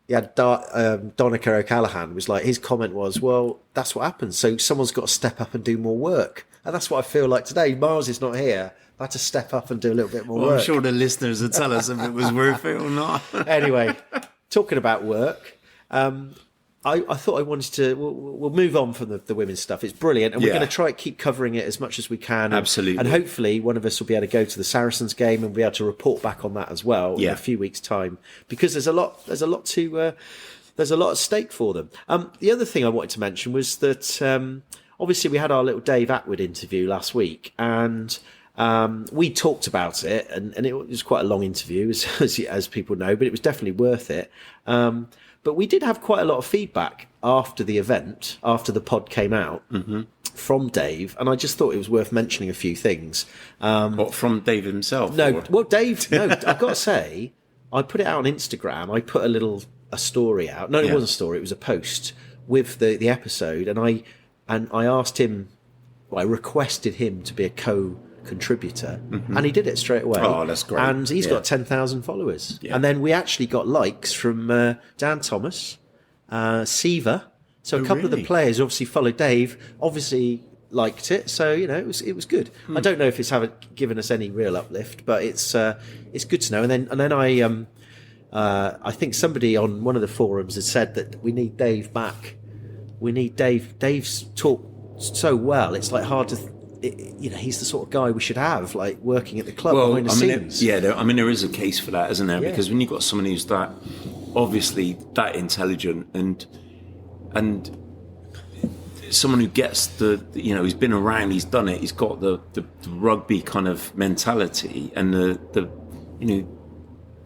Speaker 5: He had Donica O'Callaghan was like, his comment was, well, that's what happens. So someone's got to step up and do more work. And that's what I feel like today. Miles is not here. I had to step up and do a little bit more work.
Speaker 6: I'm sure the listeners would tell us if it was worth it or not.
Speaker 5: Anyway, talking about work, I I thought I wanted to. We'll move on from the women's stuff. It's brilliant, and we're going to try to keep covering it as much as we can.
Speaker 6: Absolutely,
Speaker 5: and hopefully one of us will be able to go to the Saracens game and be able to report back on that as well in a few weeks' time, because there's a lot at stake for them. The other thing I wanted to mention was that obviously we had our little Dave Attwood interview last week, and we talked about it, and it was quite a long interview, as people know, but it was definitely worth it. But we did have quite a lot of feedback after the event, after the pod came out, from Dave, and I just thought it was worth mentioning a few things.
Speaker 6: What, from Dave himself?
Speaker 5: No, well, Dave, no, I've got to say, I put it out on Instagram. I put a story out. No, it wasn't a story. It was a post with the episode, and I asked him, I requested him to be a co-contributor, and he did it straight away.
Speaker 6: Oh, that's great.
Speaker 5: And he's got 10,000 followers. Yeah. And then we actually got likes from Dan Thomas, Siva. So a couple of the players obviously followed Dave, obviously liked it. So, it was good. I don't know if it's given us any real uplift, but it's good to know. And then I think somebody on one of the forums had said that we need Dave back. We need Dave. Dave's talked so well. It's like hard to, he's the sort of guy we should have, like working at the club behind the scenes.
Speaker 6: There is a case for that, isn't there? Yeah. Because when you've got someone who's that, obviously that intelligent and someone who gets he's been around, he's done it, he's got the rugby kind of mentality and the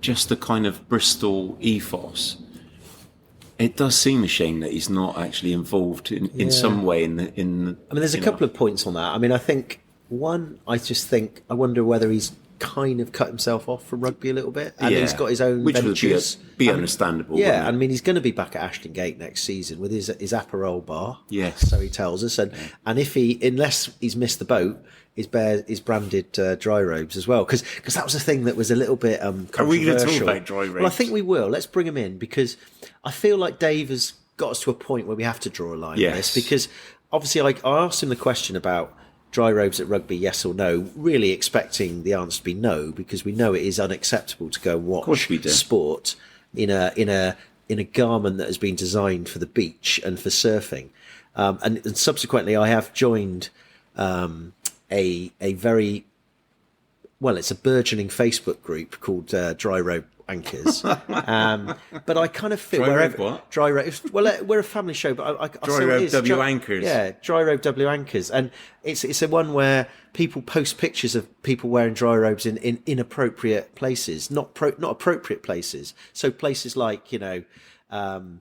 Speaker 6: just the kind of Bristol ethos. It does seem a shame that he's not actually involved in some way in the.
Speaker 5: There's a couple of points on that. I think one, I wonder whether he's kind of cut himself off from rugby a little bit, and he's got his own ventures.
Speaker 6: Would be understandable.
Speaker 5: Yeah, he's going to be back at Ashton Gate next season with his Aperol bar.
Speaker 6: Yes,
Speaker 5: so he tells us, and if unless he's missed the boat, his branded dry robes as well, because that was a thing that was a little bit controversial.
Speaker 6: Are we going to talk about dry robes?
Speaker 5: Well, I think we will. Let's bring him in, because I feel like Dave has got us to a point where we have to draw a line on this, because obviously I asked him the question about dry robes at rugby, yes or no, really expecting the answer to be no, because we know it is unacceptable to go and watch sport in a garment that has been designed for the beach and for surfing. And subsequently, I have joined a very, it's a burgeoning Facebook group called Dry Robe Anchors. But I kind of feel Dry Robe. Well, we're a family show, but I
Speaker 6: Dry Robe W Anchors.
Speaker 5: Yeah, Dry Robe W Anchors, and it's a one where people post pictures of people wearing dry robes in inappropriate places, not appropriate places. So places like Ashton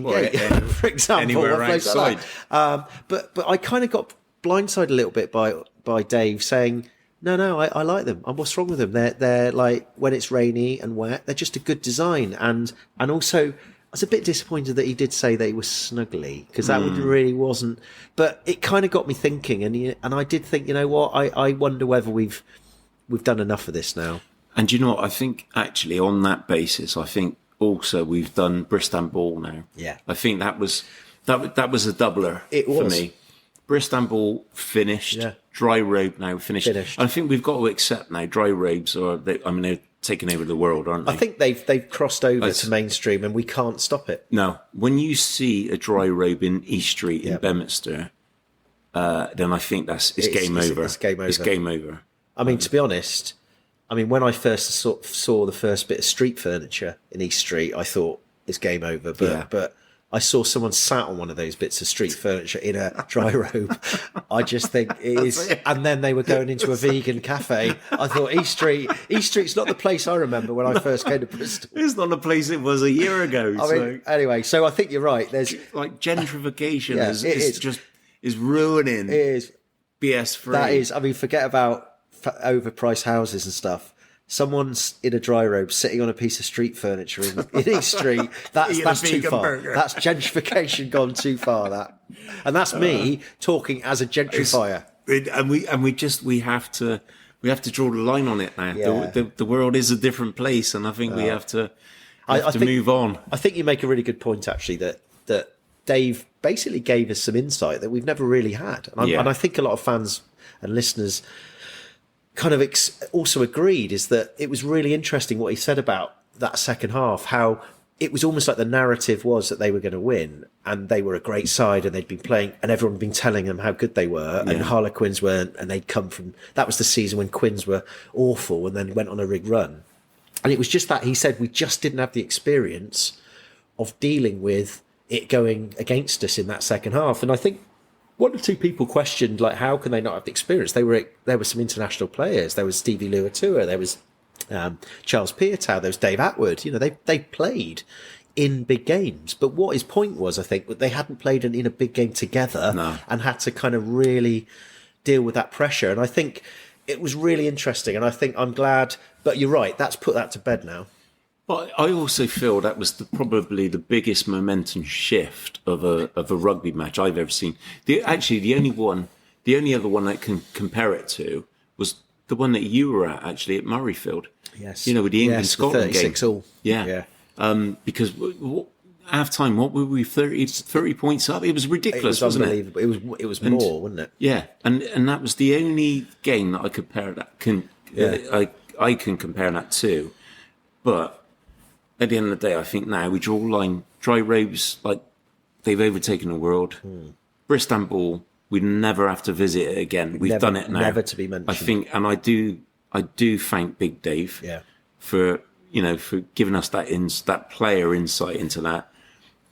Speaker 5: Gate, for example,
Speaker 6: anywhere outside.
Speaker 5: Like but I kind of got blindsided a little bit by Dave saying, No, I like them. And what's wrong with them? They're like, when it's rainy and wet, they're just a good design. And also, I was a bit disappointed that he did say they were snuggly, because that really wasn't. But it kind of got me thinking, and I did think, I wonder whether we've done enough of this now.
Speaker 6: And you know what? I think actually on that basis, I think also we've done Bristanbul now.
Speaker 5: Yeah,
Speaker 6: I think that was a doubler for me. Bristanbul finished. Yeah. Dry robe now finished. I think we've got to accept now dry robes they're taking over the world, aren't they?
Speaker 5: I think they've crossed over to mainstream, and we can't stop it.
Speaker 6: No, when you see a dry robe in East Street in Bedminster, then I think it's game over. It's game over. It's game over.
Speaker 5: To be honest, when I first saw the first bit of street furniture in East Street, I thought it's game over. But I saw someone sat on one of those bits of street furniture in a dry robe. I just think it is. And then they were going into a vegan cafe. I thought East Street's not the place I remember when I first came to Bristol.
Speaker 6: It's not the place it was a year ago.
Speaker 5: Anyway, so I think you're right. There's
Speaker 6: like gentrification is ruining.
Speaker 5: It is
Speaker 6: BS3.
Speaker 5: That is. Forget about overpriced houses and stuff. Someone's in a dry robe sitting on a piece of street furniture in East Street. That's too far. Burger. That's gentrification gone too far. And that's me talking as a gentrifier.
Speaker 6: We have to draw the line on it now. Yeah. The world is a different place, and I think we have to move on.
Speaker 5: I think you make a really good point, actually, that Dave basically gave us some insight that we've never really had, and I think a lot of fans and listeners kind of also agreed, is that it was really interesting what he said about that second half, how it was almost like the narrative was that they were going to win, and they were a great side, and they'd been playing, and everyone had been telling them how good they were, and Harlequins weren't, and they'd come from, that was the season when Quins were awful and then went on a rig run. And it was just that, he said, we just didn't have the experience of dealing with it going against us in that second half. And I think one or two people questioned, like, how can they not have the experience? There were some international players. There was Stevie Luatua. There was Charles Piatow. There was Dave Attwood. You know, they played in big games. But what his point was, I think, that they hadn't played in a big game together and had to kind of really deal with that pressure. And I think it was really interesting. And I think I'm glad. But you're right. That's put that to bed now.
Speaker 6: Well, I also feel that was probably the biggest momentum shift of a rugby match I've ever seen. The only other one I can compare it to was the one that you were at, actually, at Murrayfield.
Speaker 5: Yes.
Speaker 6: You know, with the England-Scotland game.
Speaker 5: 36 all.
Speaker 6: Yeah. Because half-time, what were we, 30 points up? It was ridiculous, wasn't it?
Speaker 5: Unbelievable. It was more, wasn't it?
Speaker 6: Yeah, and that was the only game that I compare that I can compare that to. But at the end of the day, I think now we draw a line. Dry robes, like, they've overtaken the world. Bristanbul, we never have to visit it again. We've done it now.
Speaker 5: Never to be mentioned.
Speaker 6: I think, and I do thank Big Dave for giving us that player insight into that,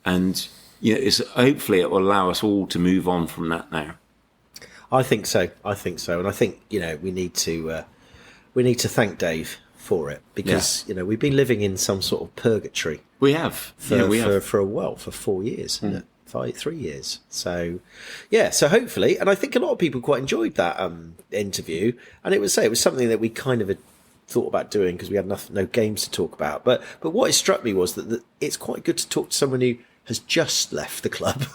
Speaker 6: and hopefully it will allow us all to move on from that now.
Speaker 5: I think so, and I think we need to thank Dave for it, because we've been living in some sort of purgatory.
Speaker 6: We have
Speaker 5: for a while, for 4 years, isn't it? 3 years. So hopefully, and I think a lot of people quite enjoyed that interview, and it was something that we kind of had thought about doing because we had no games to talk about. But what it struck me was that it's quite good to talk to someone who has just left the club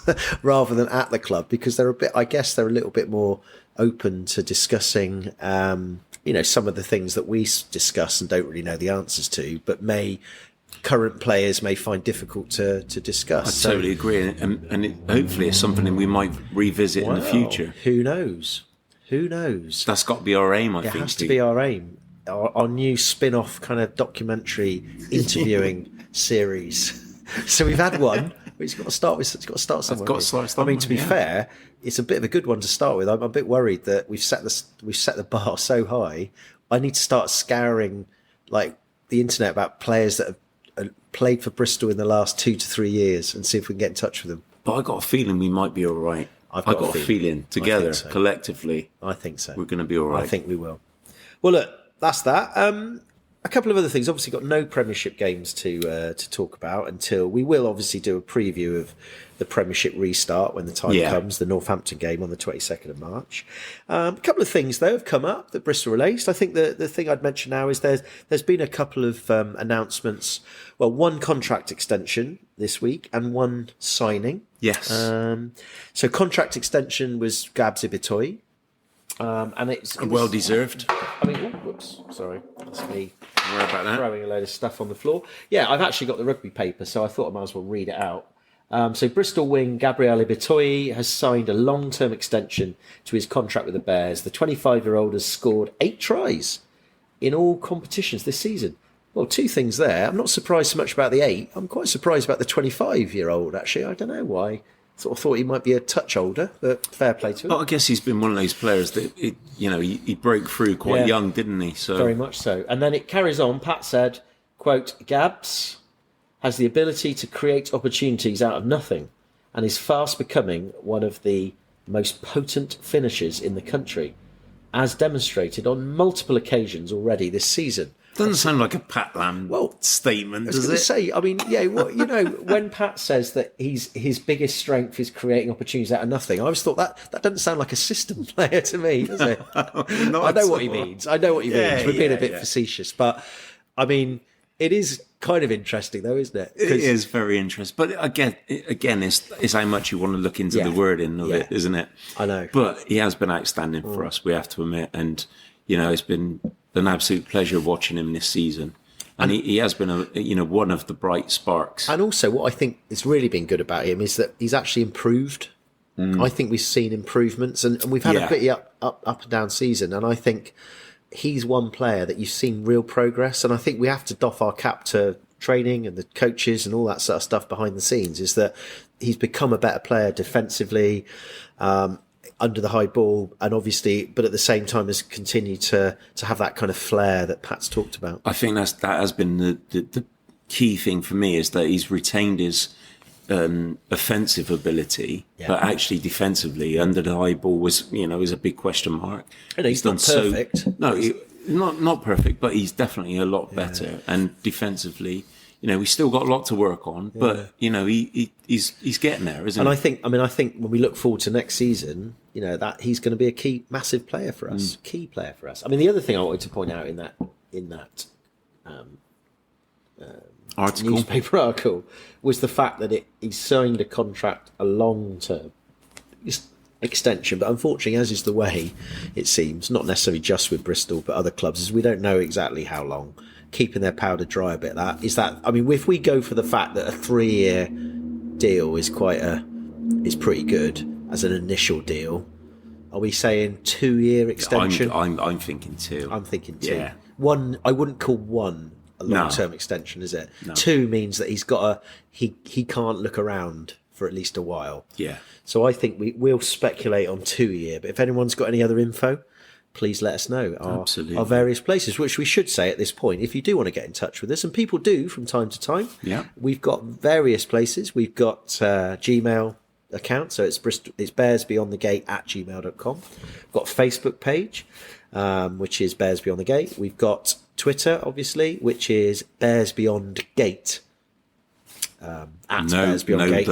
Speaker 5: rather than at the club, because they're a little bit more open to discussing some of the things that we discuss and don't really know the answers to, but current players may find difficult to discuss.
Speaker 6: I totally agree, and hopefully it's something that we might revisit in the future.
Speaker 5: Who knows?
Speaker 6: That's got to be our aim, I think.
Speaker 5: It has to be our aim. Our new spin-off kind of documentary interviewing series. So we've had one. It's got to start somewhere. I mean, to be fair, it's a bit of a good one to start with. I'm a bit worried that we've set the bar so high. I need to start scouring like the internet about players that have played for Bristol in the last 2 to 3 years and see if we can get in touch with them.
Speaker 6: But I got a feeling we might be all right. I've got a feeling together, collectively.
Speaker 5: I think so.
Speaker 6: We're going to be all right.
Speaker 5: I think we will. Well, look, that's that. A couple of other things. Obviously, got no Premiership games to talk about until we will obviously do a preview of the Premiership restart when the time comes. The Northampton game on the 22nd of March. A couple of things though have come up that Bristol released. I think the thing I'd mention now is there's been a couple of announcements. Well, one contract extension this week and one signing.
Speaker 6: Yes.
Speaker 5: So contract extension was Gabs Ibitoye. And it was
Speaker 6: well deserved.
Speaker 5: I mean, whoops, sorry, that's me
Speaker 6: about that.
Speaker 5: Throwing a load of stuff on the floor. Yeah, I've actually got the rugby paper, so I thought I might as well read it out. So Bristol wing Gabriel Ibitoye has signed a long-term extension to his contract with the Bears. The 25-year-old has scored 8 tries in all competitions this season. Well, 2 things there. I'm not surprised so much about the 8. I'm quite surprised about the 25-year-old, actually. I don't know why. Sort of thought he might be a touch older, but fair play to him.
Speaker 6: Well, I guess he's been one of those players that, he broke through quite young, didn't he? So
Speaker 5: very much so. And then it carries on. Pat said, quote, Gabs has the ability to create opportunities out of nothing and is fast becoming one of the most potent finishers in the country, as demonstrated on multiple occasions already this season.
Speaker 6: Doesn't sound like a Pat Lam statement, does it? I was
Speaker 5: going to say, I mean, when Pat says that his biggest strength is creating opportunities out of nothing, I always thought that doesn't sound like a system player to me, does it? I know what he means. We're being a bit facetious, but I mean, it is kind of interesting, though, isn't it?
Speaker 6: It is very interesting, but again, it's how much you want to look into the wording of it, isn't it?
Speaker 5: I know,
Speaker 6: but he has been outstanding for us. We have to admit, and it's been an absolute pleasure watching him this season, and he has been one of the bright sparks.
Speaker 5: And also, what I think has really been good about him is that he's actually improved. I think we've seen improvements, and we've had a pretty up and down season, and I think he's one player that you've seen real progress, and I think we have to doff our cap to training and the coaches and all that sort of stuff behind the scenes is that he's become a better player defensively, under the high ball, and obviously, but at the same time has continued to have that kind of flair that Pat's talked about.
Speaker 6: I think that has been the key thing for me, is that he's retained his offensive ability, but actually defensively under the high ball was a big question mark.
Speaker 5: And he's done perfect.
Speaker 6: Not perfect, but he's definitely a lot better. And defensively, we've still got a lot to work on, but he's getting there, isn't he?
Speaker 5: And I think when we look forward to next season, that he's going to be a massive player for us, key player for us. I mean, the other thing I wanted to point out in that newspaper article was the fact that he signed a contract, a long-term extension, but unfortunately, as is the way, it seems, not necessarily just with Bristol but other clubs, is we don't know exactly how long, keeping their powder dry a bit. If we go for the fact that a 3-year deal is pretty good as an initial deal, are we saying 2-year extension?
Speaker 6: I'm thinking 2.
Speaker 5: I'm thinking 2.
Speaker 6: Yeah.
Speaker 5: 1, I wouldn't call 1 a long-term extension, is it?
Speaker 6: No.
Speaker 5: 2 means that he can't look around for at least a while.
Speaker 6: Yeah.
Speaker 5: So I think we'll speculate on 2-year, but if anyone's got any other info, please let us know. Our various places, which we should say at this point, if you do want to get in touch with us, and people do from time to time.
Speaker 6: Yeah.
Speaker 5: We've got various places. We've got Gmail account, so it's bearsbeyondthegate@gmail.com. We've got a Facebook page, which is Bears Beyond the Gate. We've got Twitter, obviously, which is Bears Beyond Gate. Bears Beyond Gate,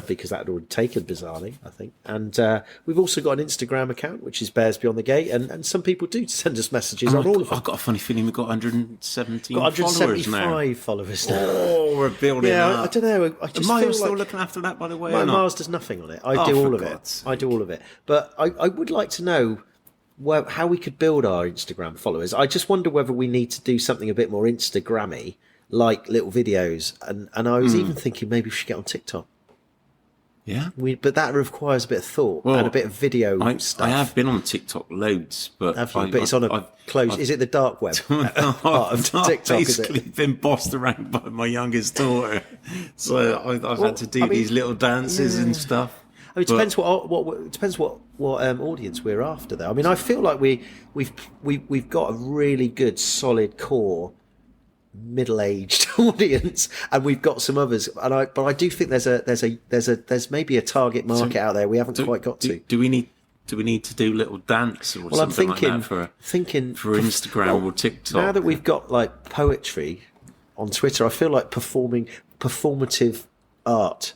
Speaker 5: because that had already taken bizarrely, I think. And we've also got an Instagram account, which is Bears Beyond the Gate, and some people do send us messages on all of them.
Speaker 6: I've got a funny feeling we've got 117
Speaker 5: 175 followers now.
Speaker 6: Oh, we're building up.
Speaker 5: I don't know. I just
Speaker 6: Am I
Speaker 5: feel
Speaker 6: still
Speaker 5: like
Speaker 6: looking after that, by the way?
Speaker 5: Mars does nothing on it. I do all of it. I do all of it. But I would like to know how we could build our Instagram followers. I just wonder whether we need to do something a bit more Instagrammy, like little videos, and I was even thinking maybe we should get on TikTok.
Speaker 6: Yeah,
Speaker 5: but that requires a bit of thought and a bit of video stuff.
Speaker 6: I have been on TikTok loads, but
Speaker 5: it's on a closed. Is it the dark web part of TikTok?
Speaker 6: Basically, been bossed around by my youngest daughter, so I've had to do these little dances and stuff.
Speaker 5: I mean, it depends what audience we're after, though. I mean, I feel like we've got a really good, solid core middle-aged audience, and we've got some others, but I do think there's maybe a target market out there we haven't quite got to.
Speaker 6: Do we need to do little dance or something like that for Instagram or TikTok?
Speaker 5: Now that we've got like poetry on Twitter, I feel like performative art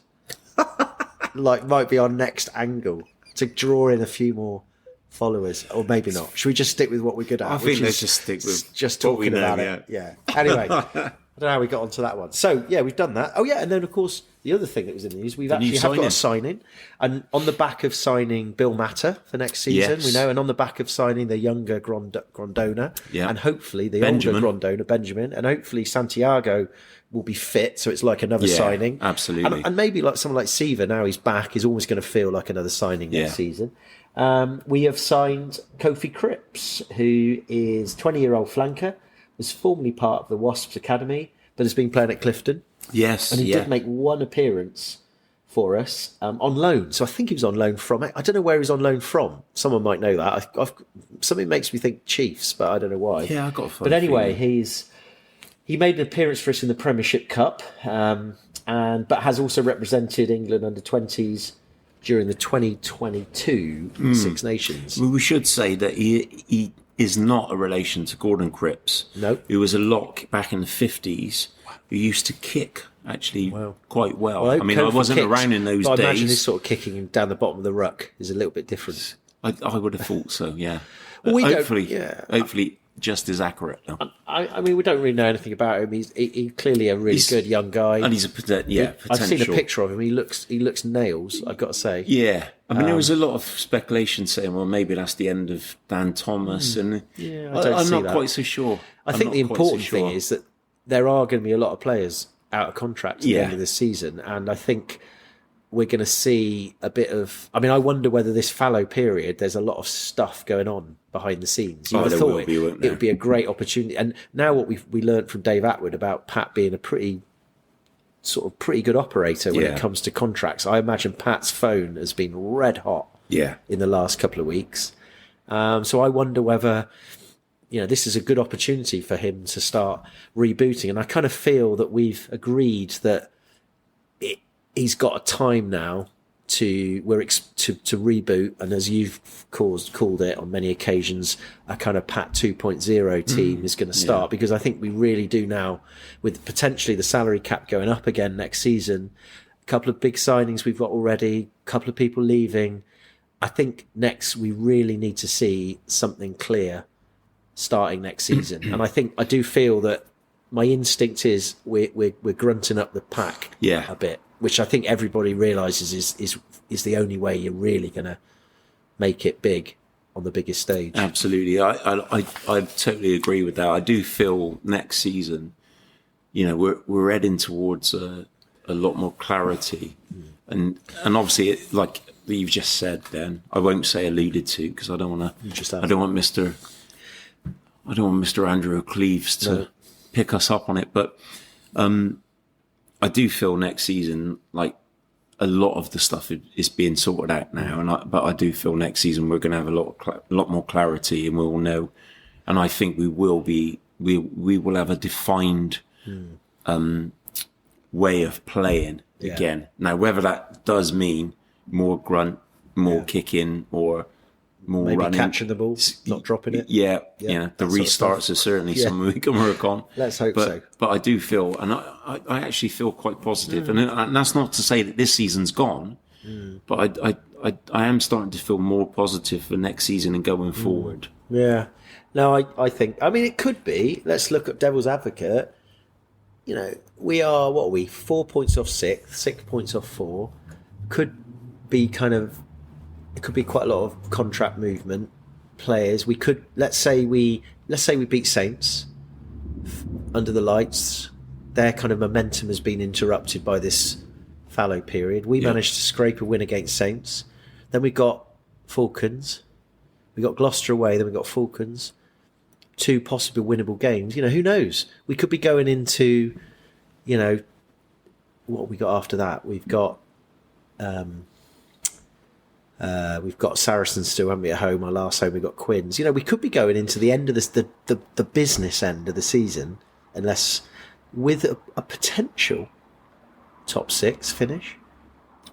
Speaker 5: might be our next angle to draw in a few more followers, or maybe not. Should we just stick with what we're good at?
Speaker 6: I think let's just stick with
Speaker 5: just talking about it. Yeah. Anyway, I don't know how we got onto that one. So yeah, we've done that. Oh yeah, and then of course the other thing that was in the news, we've actually got a signing, and on the back of signing Bill Matter for next season, we know, and on the back of signing the younger Grondona, and hopefully the older Grondona, Benjamin, and hopefully Santiago will be fit, so it's like another signing.
Speaker 6: Absolutely.
Speaker 5: And maybe like someone like Siva, now he's back, is always going to feel like another signing next season. We have signed Kofi Cripps, who is 20-year-old flanker, was formerly part of the Wasps Academy, but has been playing at Clifton.
Speaker 6: Yes,
Speaker 5: and he did make one appearance for us on loan. So I think he was on loan from it. I don't know where he's on loan from. Someone might know that. Something makes me think Chiefs, but I don't know why.
Speaker 6: Yeah, I got a funny
Speaker 5: But anyway,
Speaker 6: feeling.
Speaker 5: he made an appearance for us in the Premiership Cup, but has also represented England under 20s during the 2022 Six Nations.
Speaker 6: Well, we should say that he is not a relation to Gordon Cripps.
Speaker 5: No.
Speaker 6: Who was a lock back in the 50s, who used to kick actually quite well. I mean, I wasn't around in those days.
Speaker 5: I imagine this sort of kicking down the bottom of the ruck is a little bit different.
Speaker 6: I would have thought so, yeah.
Speaker 5: Well,
Speaker 6: hopefully just as accurate. No?
Speaker 5: I mean, we don't really know anything about him. He's clearly a really good young guy,
Speaker 6: and he's potential.
Speaker 5: I've seen a picture of him. He looks nails, I've got to say.
Speaker 6: Yeah, I mean, there was a lot of speculation saying, well, maybe that's the end of Dan Thomas, and I'm not quite so sure.
Speaker 5: I think the important thing is that there are going to be a lot of players out of contract at the end of this season, and I think we're going to see a bit of... I mean, I wonder whether this fallow period, there's a lot of stuff going on behind the scenes. You would have thought it would be a great opportunity. And now what we learned from Dave Attwood about Pat being a pretty good operator when it comes to contracts. I imagine Pat's phone has been red hot in the last couple of weeks. So I wonder whether, this is a good opportunity for him to start rebooting. And I kind of feel that we've agreed that he's got a time now to reboot. And as you've called it on many occasions, a kind of Pat 2.0 team is going to start, because I think we really do now, with potentially the salary cap going up again next season, a couple of big signings we've got already, a couple of people leaving. I think next we really need to see something clear starting next season. And I do feel that my instinct is we're grunting up the pack a bit, which I think everybody realises is the only way you're really going to make it big on the biggest stage.
Speaker 6: Absolutely. I totally agree with that. I do feel next season, we're heading towards a lot more clarity. And obviously, like you've just said then, I won't say alluded to, because I don't want Mr. Andrew Cleves to pick us up on it. But I do feel next season, like, a lot of the stuff is being sorted out now, but I do feel next season we're going to have a lot more clarity, and we'll know. And I think we will have a defined way of playing again. Now, whether that does mean more grunt, more kicking, or more
Speaker 5: maybe
Speaker 6: running,
Speaker 5: catching the ball, not dropping it.
Speaker 6: The restarts are certainly something we can work on.
Speaker 5: Let's hope so.
Speaker 6: But I do feel, and I actually feel quite positive. And that's not to say that this season's gone, but I am starting to feel more positive for next season and going forward.
Speaker 5: Yeah. No, I think, it could be. Let's look at Devil's Advocate. We are, 4 points off 6 points off 4. It could be quite a lot of contract movement. Players, we could, let's say we beat Saints under the lights. Their kind of momentum has been interrupted by this fallow period. We managed to scrape a win against Saints. Then we got Falcons. We got Gloucester away. Then we got Falcons. 2 possible winnable games. Who knows? We could be going into, what have we got after that? We've got Saracens still, haven't we, at home? Our last home, we've got Quins. We could be going into the end of this, the business end of the season, unless with a potential top 6 finish.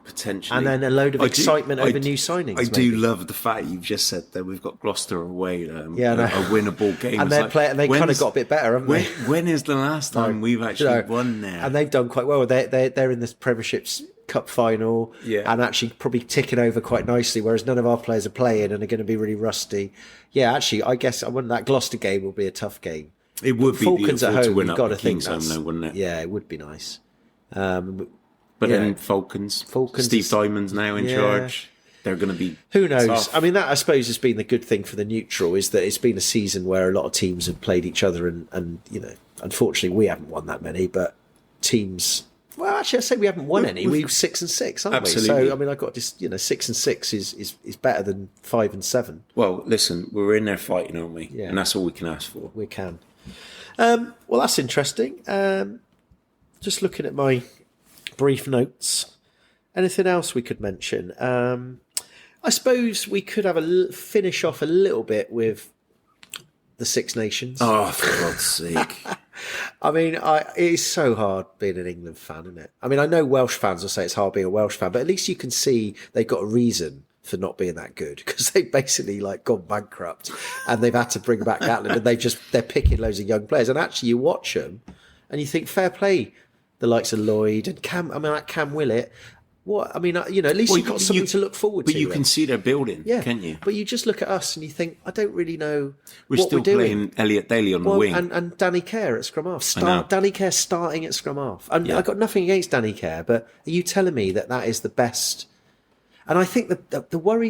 Speaker 6: Potentially.
Speaker 5: And then a load of excitement over new signings.
Speaker 6: I do love the fact you've just said that we've got Gloucester away, a winnable game.
Speaker 5: And they kind of got a bit better, haven't they?
Speaker 6: When is the last time we've actually won there?
Speaker 5: And they've done quite well. They're in this Premiership's Cup final and actually probably ticking over quite nicely, whereas none of our players are playing and are going to be really rusty. Yeah, actually, I guess that Gloucester game will be a tough game.
Speaker 6: It would be
Speaker 5: Falcons at home,
Speaker 6: to win
Speaker 5: you've
Speaker 6: up
Speaker 5: got to
Speaker 6: the
Speaker 5: think
Speaker 6: King's Home, though, wouldn't it?
Speaker 5: Yeah, it would be nice.
Speaker 6: But then Falcons, Steve Diamond's now in charge. They're going to be...
Speaker 5: Who knows?
Speaker 6: tough.
Speaker 5: That, I suppose, has been the good thing for the neutral, is that it's been a season where a lot of teams have played each other and unfortunately we haven't won that many, but teams... Well, actually, I say we haven't won any. We're 6 and 6, aren't
Speaker 6: absolutely.
Speaker 5: we? So, I've got this, 6 and 6 is better than 5 and 7.
Speaker 6: Well, listen, we're in there fighting, aren't we?
Speaker 5: Yeah.
Speaker 6: And that's all we can ask for.
Speaker 5: We can. Well, that's interesting. Just looking at my brief notes. Anything else we could mention? I suppose we could have finish off a little bit with the Six Nations.
Speaker 6: Oh, for God's sake.
Speaker 5: It is so hard being an England fan, isn't it? I know Welsh fans will say it's hard being a Welsh fan, but at least you can see they've got a reason for not being that good, because they've basically gone bankrupt and they've had to bring back Gatland, and they're picking loads of young players. And actually, you watch them and you think, fair play, the likes of Lloyd and Cam. Cam Willett. What? At least you've got something to look forward to.
Speaker 6: But you can see they're building, can't you?
Speaker 5: But you just look at us and you think, I don't really know
Speaker 6: we're
Speaker 5: what
Speaker 6: still
Speaker 5: we're doing.
Speaker 6: Playing Elliot Daly on the wing.
Speaker 5: And Danny Kerr at scrum half. Danny Kerr starting at scrum half. And I've got nothing against Danny Kerr, but are you telling me that is the best? And I think the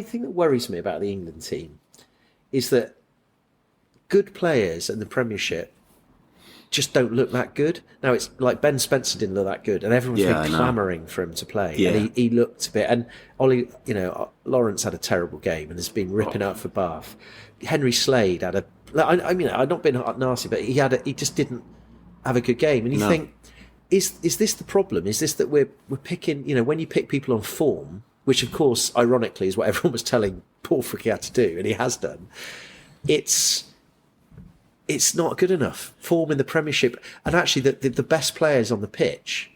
Speaker 5: thing that worries me about the England team is that good players in the Premiership just don't look that good. Now, it's like Ben Spencer didn't look that good, and everyone's been clamouring for him to play.
Speaker 6: Yeah.
Speaker 5: And he looked a bit. And Ollie, Lawrence had a terrible game and has been ripping out for Bath. Henry Slade had I mean, I've not been nasty, but he just didn't have a good game. And you think, is this the problem? Is this that we're picking, when you pick people on form, which of course, ironically, is what everyone was telling Paul Fricky to do, and he has done. It's not good enough. Form in the Premiership, and actually the best players on the pitch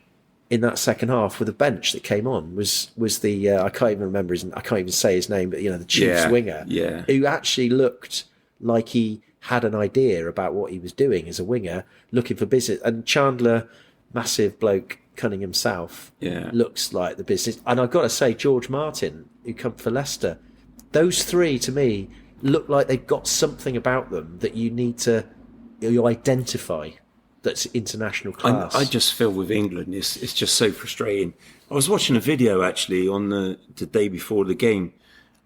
Speaker 5: in that second half with the bench that came on was the I can't even remember I can't even say his name, but the Chiefs winger, who actually looked like he had an idea about what he was doing as a winger, looking for business. And Chandler, massive bloke, Cunningham South, looks like the business. And I've got to say, George Martin, who come for Leicester, those three to me look like they've got something about them that you need to identify that's international class.
Speaker 6: I just feel with England, it's just so frustrating. I was watching a video actually on the day before the game,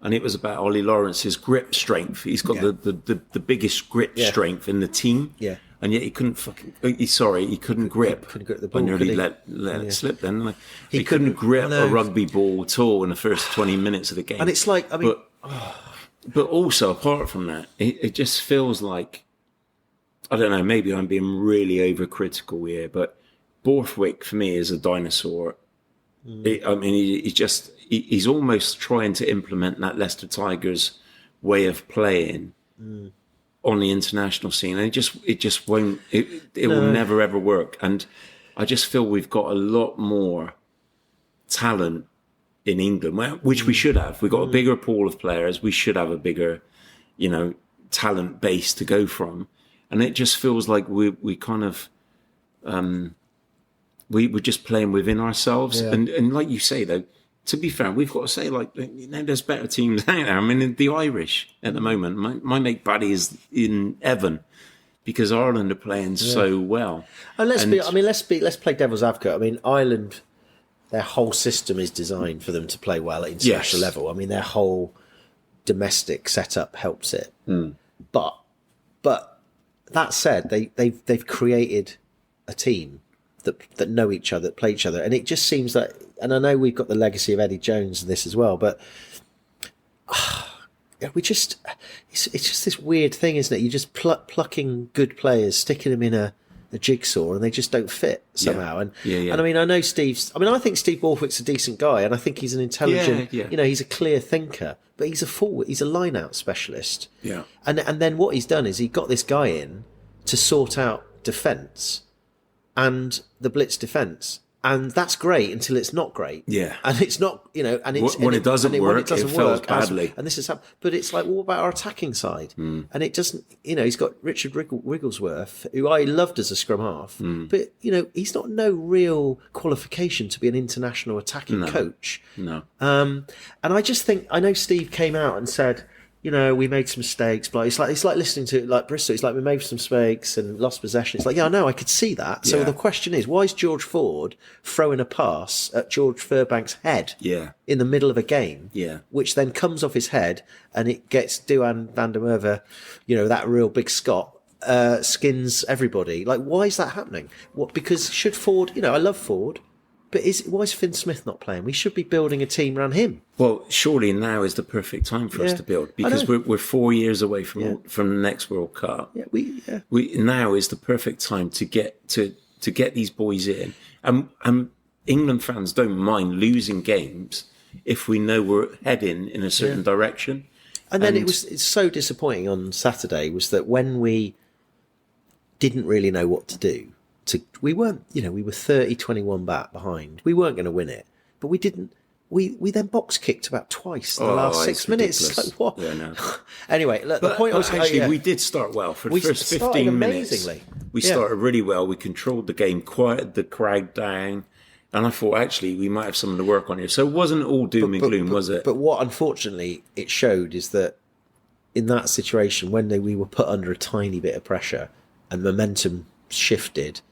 Speaker 6: and it was about Ollie Lawrence's grip strength. He's got the biggest grip strength in the team. Yeah. And yet he couldn't he couldn't grip.
Speaker 5: Couldn't grip the ball.
Speaker 6: I nearly let it slip then. He couldn't grip a rugby ball at all in the first 20 minutes of the game.
Speaker 5: And it's like,
Speaker 6: But also, apart from that, it just feels like, I don't know, maybe I'm being really overcritical here, but Borthwick for me is a dinosaur. He's almost trying to implement that Leicester Tigers way of playing on the international scene, and it just won't. It will never ever work. And I just feel we've got a lot more talent in England, which we should have. We've got a bigger pool of players. We should have a bigger, talent base to go from. And it just feels like we kind of, we're just playing within ourselves. Yeah. And like you say, though, to be fair, we've got to say, there's better teams out there. I mean, the Irish at the moment, my mate Buddy is in heaven because Ireland are playing so well.
Speaker 5: And let's play devil's advocate. I mean, Ireland, their whole system is designed for them to play well at international level. I mean, their whole domestic setup helps it. But that said, they've created a team that know each other, that play each other, and it just seems that. And I know we've got the legacy of Eddie Jones in this as well, but it's just this weird thing, isn't it? You're just plucking good players, sticking them in a jigsaw, and they just don't fit somehow. And I mean, I know I think Steve Borthwick's a decent guy, and I think he's an intelligent, he's a clear thinker, but he's a forward, he's a line-out specialist. Yeah. And then what he's done is he got this guy in to sort out defence and the blitz defence. And that's great until it's not great. Yeah. And it's not,
Speaker 6: when it doesn't work, it fails badly.
Speaker 5: And this is happening. But it's like, what about our attacking side? And it doesn't, he's got Richard Wigglesworth, who I loved as a scrum half. But, he's not no real qualification to be an international attacking coach. No. And I just think, I know Steve came out and said, we made some mistakes, but it's like listening to Bristol. It's like we made some mistakes and lost possession. It's like, I know, I could see that. So the question is, why is George Ford throwing a pass at George Furbank's head in the middle of a game, which then comes off his head and it gets Duan van der Merwe, that real big Scot, skins everybody. Like, why is that happening? Because should Ford, I love Ford, but why is Finn Smith not playing? We should be building a team around him.
Speaker 6: Well, surely now is the perfect time for us to build, because we're 4 years away from the next World Cup. Now is the perfect time to get these boys in, and England fans don't mind losing games if we know we're heading in a certain direction.
Speaker 5: And then it's so disappointing on Saturday was that when we didn't really know what to do. We weren't, we were 30-21 back behind. We weren't going to win it, but we didn't. We then box kicked about twice in the last 6 minutes. It's like, what? Yeah, no. Anyway, look, the point was
Speaker 6: actually we did start well for the first 15 minutes. We started really well. We controlled the game, quieted the crowd down, and I thought actually we might have something to work on here. So it wasn't all doom and gloom, was it?
Speaker 5: But what unfortunately it showed is that in that situation, when we were put under a tiny bit of pressure and momentum shifted,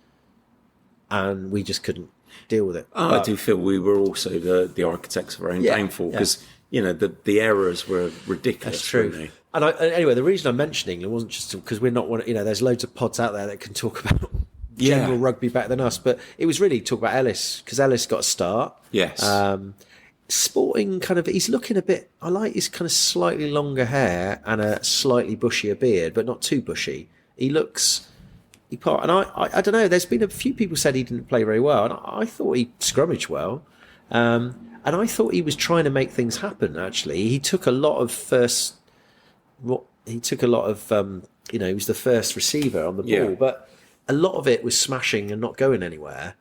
Speaker 5: and we just couldn't deal with it.
Speaker 6: I do feel we were also the architects of our own downfall, because the errors were ridiculous.
Speaker 5: That's true. And anyway, the reason I'm mentioning England wasn't just because we're not one. There's loads of pods out there that can talk about general rugby better than us. But it was really talk about Ellis, because Ellis got a start.
Speaker 6: Yes.
Speaker 5: Sporting kind of, he's looking a bit, I like his kind of slightly longer hair and a slightly bushier beard, but not too bushy. He looks, and I don't know, there's been a few people said he didn't play very well, and I thought he scrummaged well. And I thought he was trying to make things happen, actually. He took a lot of he was the first receiver on the ball, but a lot of it was smashing and not going anywhere.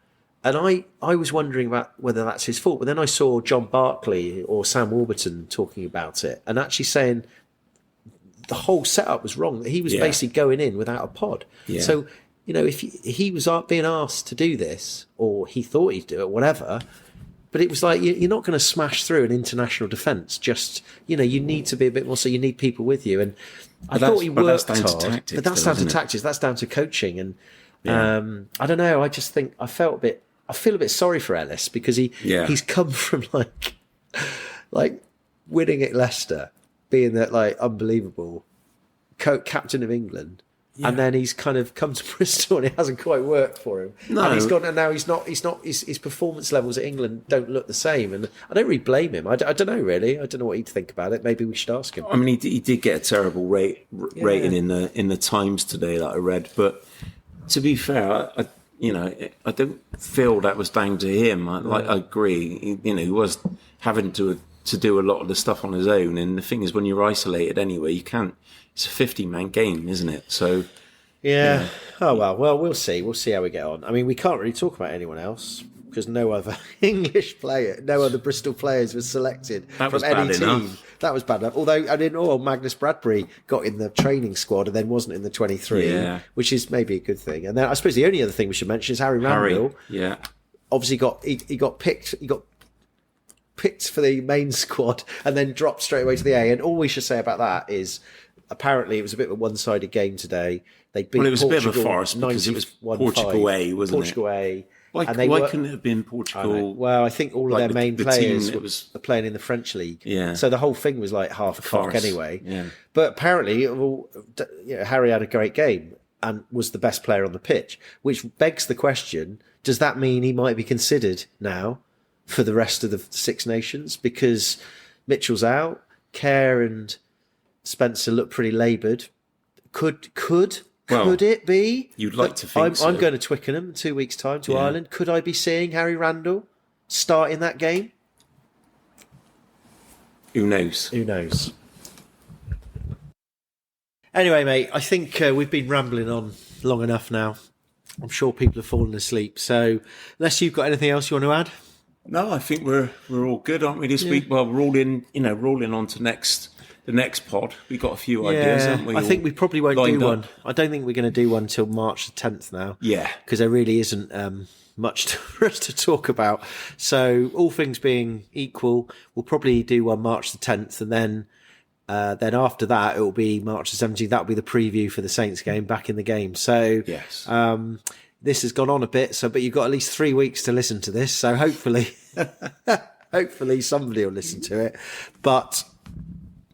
Speaker 5: And I was wondering about whether that's his fault. But then I saw John Barkley or Sam Warburton talking about it and actually saying the whole setup was wrong. He was basically going in without a pod. Yeah. So, if he was being asked to do this, or he thought he'd do it, whatever, but it was like, you're not going to smash through an international defence. Just, you need to be a bit more, so you need people with you. And I thought he worked hard. But that's down to tactics. That's down to coaching. And I don't know. I just think I feel a bit sorry for Ellis, because he's come from like winning at Leicester, being that unbelievable captain of England. Yeah. And then he's kind of come to Bristol and it hasn't quite worked for him. No. And he's gone, and now he's not, his performance levels at England don't look the same. And I don't really blame him. I don't know, really. I don't know what he'd think about it. Maybe we should ask him.
Speaker 6: I mean, he did get a terrible rating in the Times today that I read. But to be fair, I don't feel that was down to him. I agree. He was having to do a lot of the stuff on his own. And the thing is, when you're isolated anyway, you can't. It's a 50-man game, isn't it? So,
Speaker 5: yeah. Oh, well, we'll see. We'll see how we get on. I mean, we can't really talk about anyone else because no other English player, no other Bristol players was selected from any team. That was bad enough. Although, Magnus Bradbury got in the training squad and then wasn't in the 23, which is maybe a good thing. And then I suppose the only other thing we should mention is Harry Randall.
Speaker 6: Yeah.
Speaker 5: Obviously he got picked. He got picked for the main squad and then dropped straight away to the A. And all we should say about that is, apparently, it was a bit of a one-sided game today. They beat
Speaker 6: it was
Speaker 5: Portugal,
Speaker 6: a bit of a farce because it was Portugal A, wasn't
Speaker 5: Portugal A.
Speaker 6: Why couldn't it have been Portugal?
Speaker 5: Well, I think all of their main players were playing in the French league. Yeah. So the whole thing was like half a cock anyway. Yeah. But apparently, Harry had a great game and was the best player on the pitch, which begs the question, does that mean he might be considered now for the rest of the Six Nations? Because Mitchell's out, Kerr and Spencer look pretty laboured. Could it be?
Speaker 6: You'd like to think so.
Speaker 5: I'm going to Twickenham in 2 weeks' time to Ireland. Could I be seeing Harry Randall start in that game?
Speaker 6: Who knows?
Speaker 5: Anyway, mate, I think we've been rambling on long enough now. I'm sure people have fallen asleep. So unless you've got anything else you want to add?
Speaker 6: No, I think we're all good, aren't we, this week? Well, we're rolling on to the next pod. We've got a few ideas, haven't we?
Speaker 5: I think we probably won't do one. I don't think we're going to do one until March the 10th now.
Speaker 6: Yeah.
Speaker 5: Because there really isn't much for us to talk about. So all things being equal, we'll probably do one March the 10th. And then after that, it will be March the 17th. That'll be the preview for the Saints game, back in the game. So
Speaker 6: yes.
Speaker 5: This has gone on a bit, but you've got at least 3 weeks to listen to this. So hopefully somebody will listen to it. But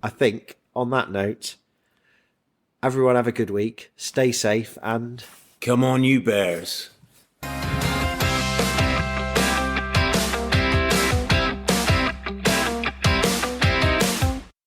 Speaker 5: I think on that note, everyone have a good week, stay safe, and
Speaker 6: come on, you Bears.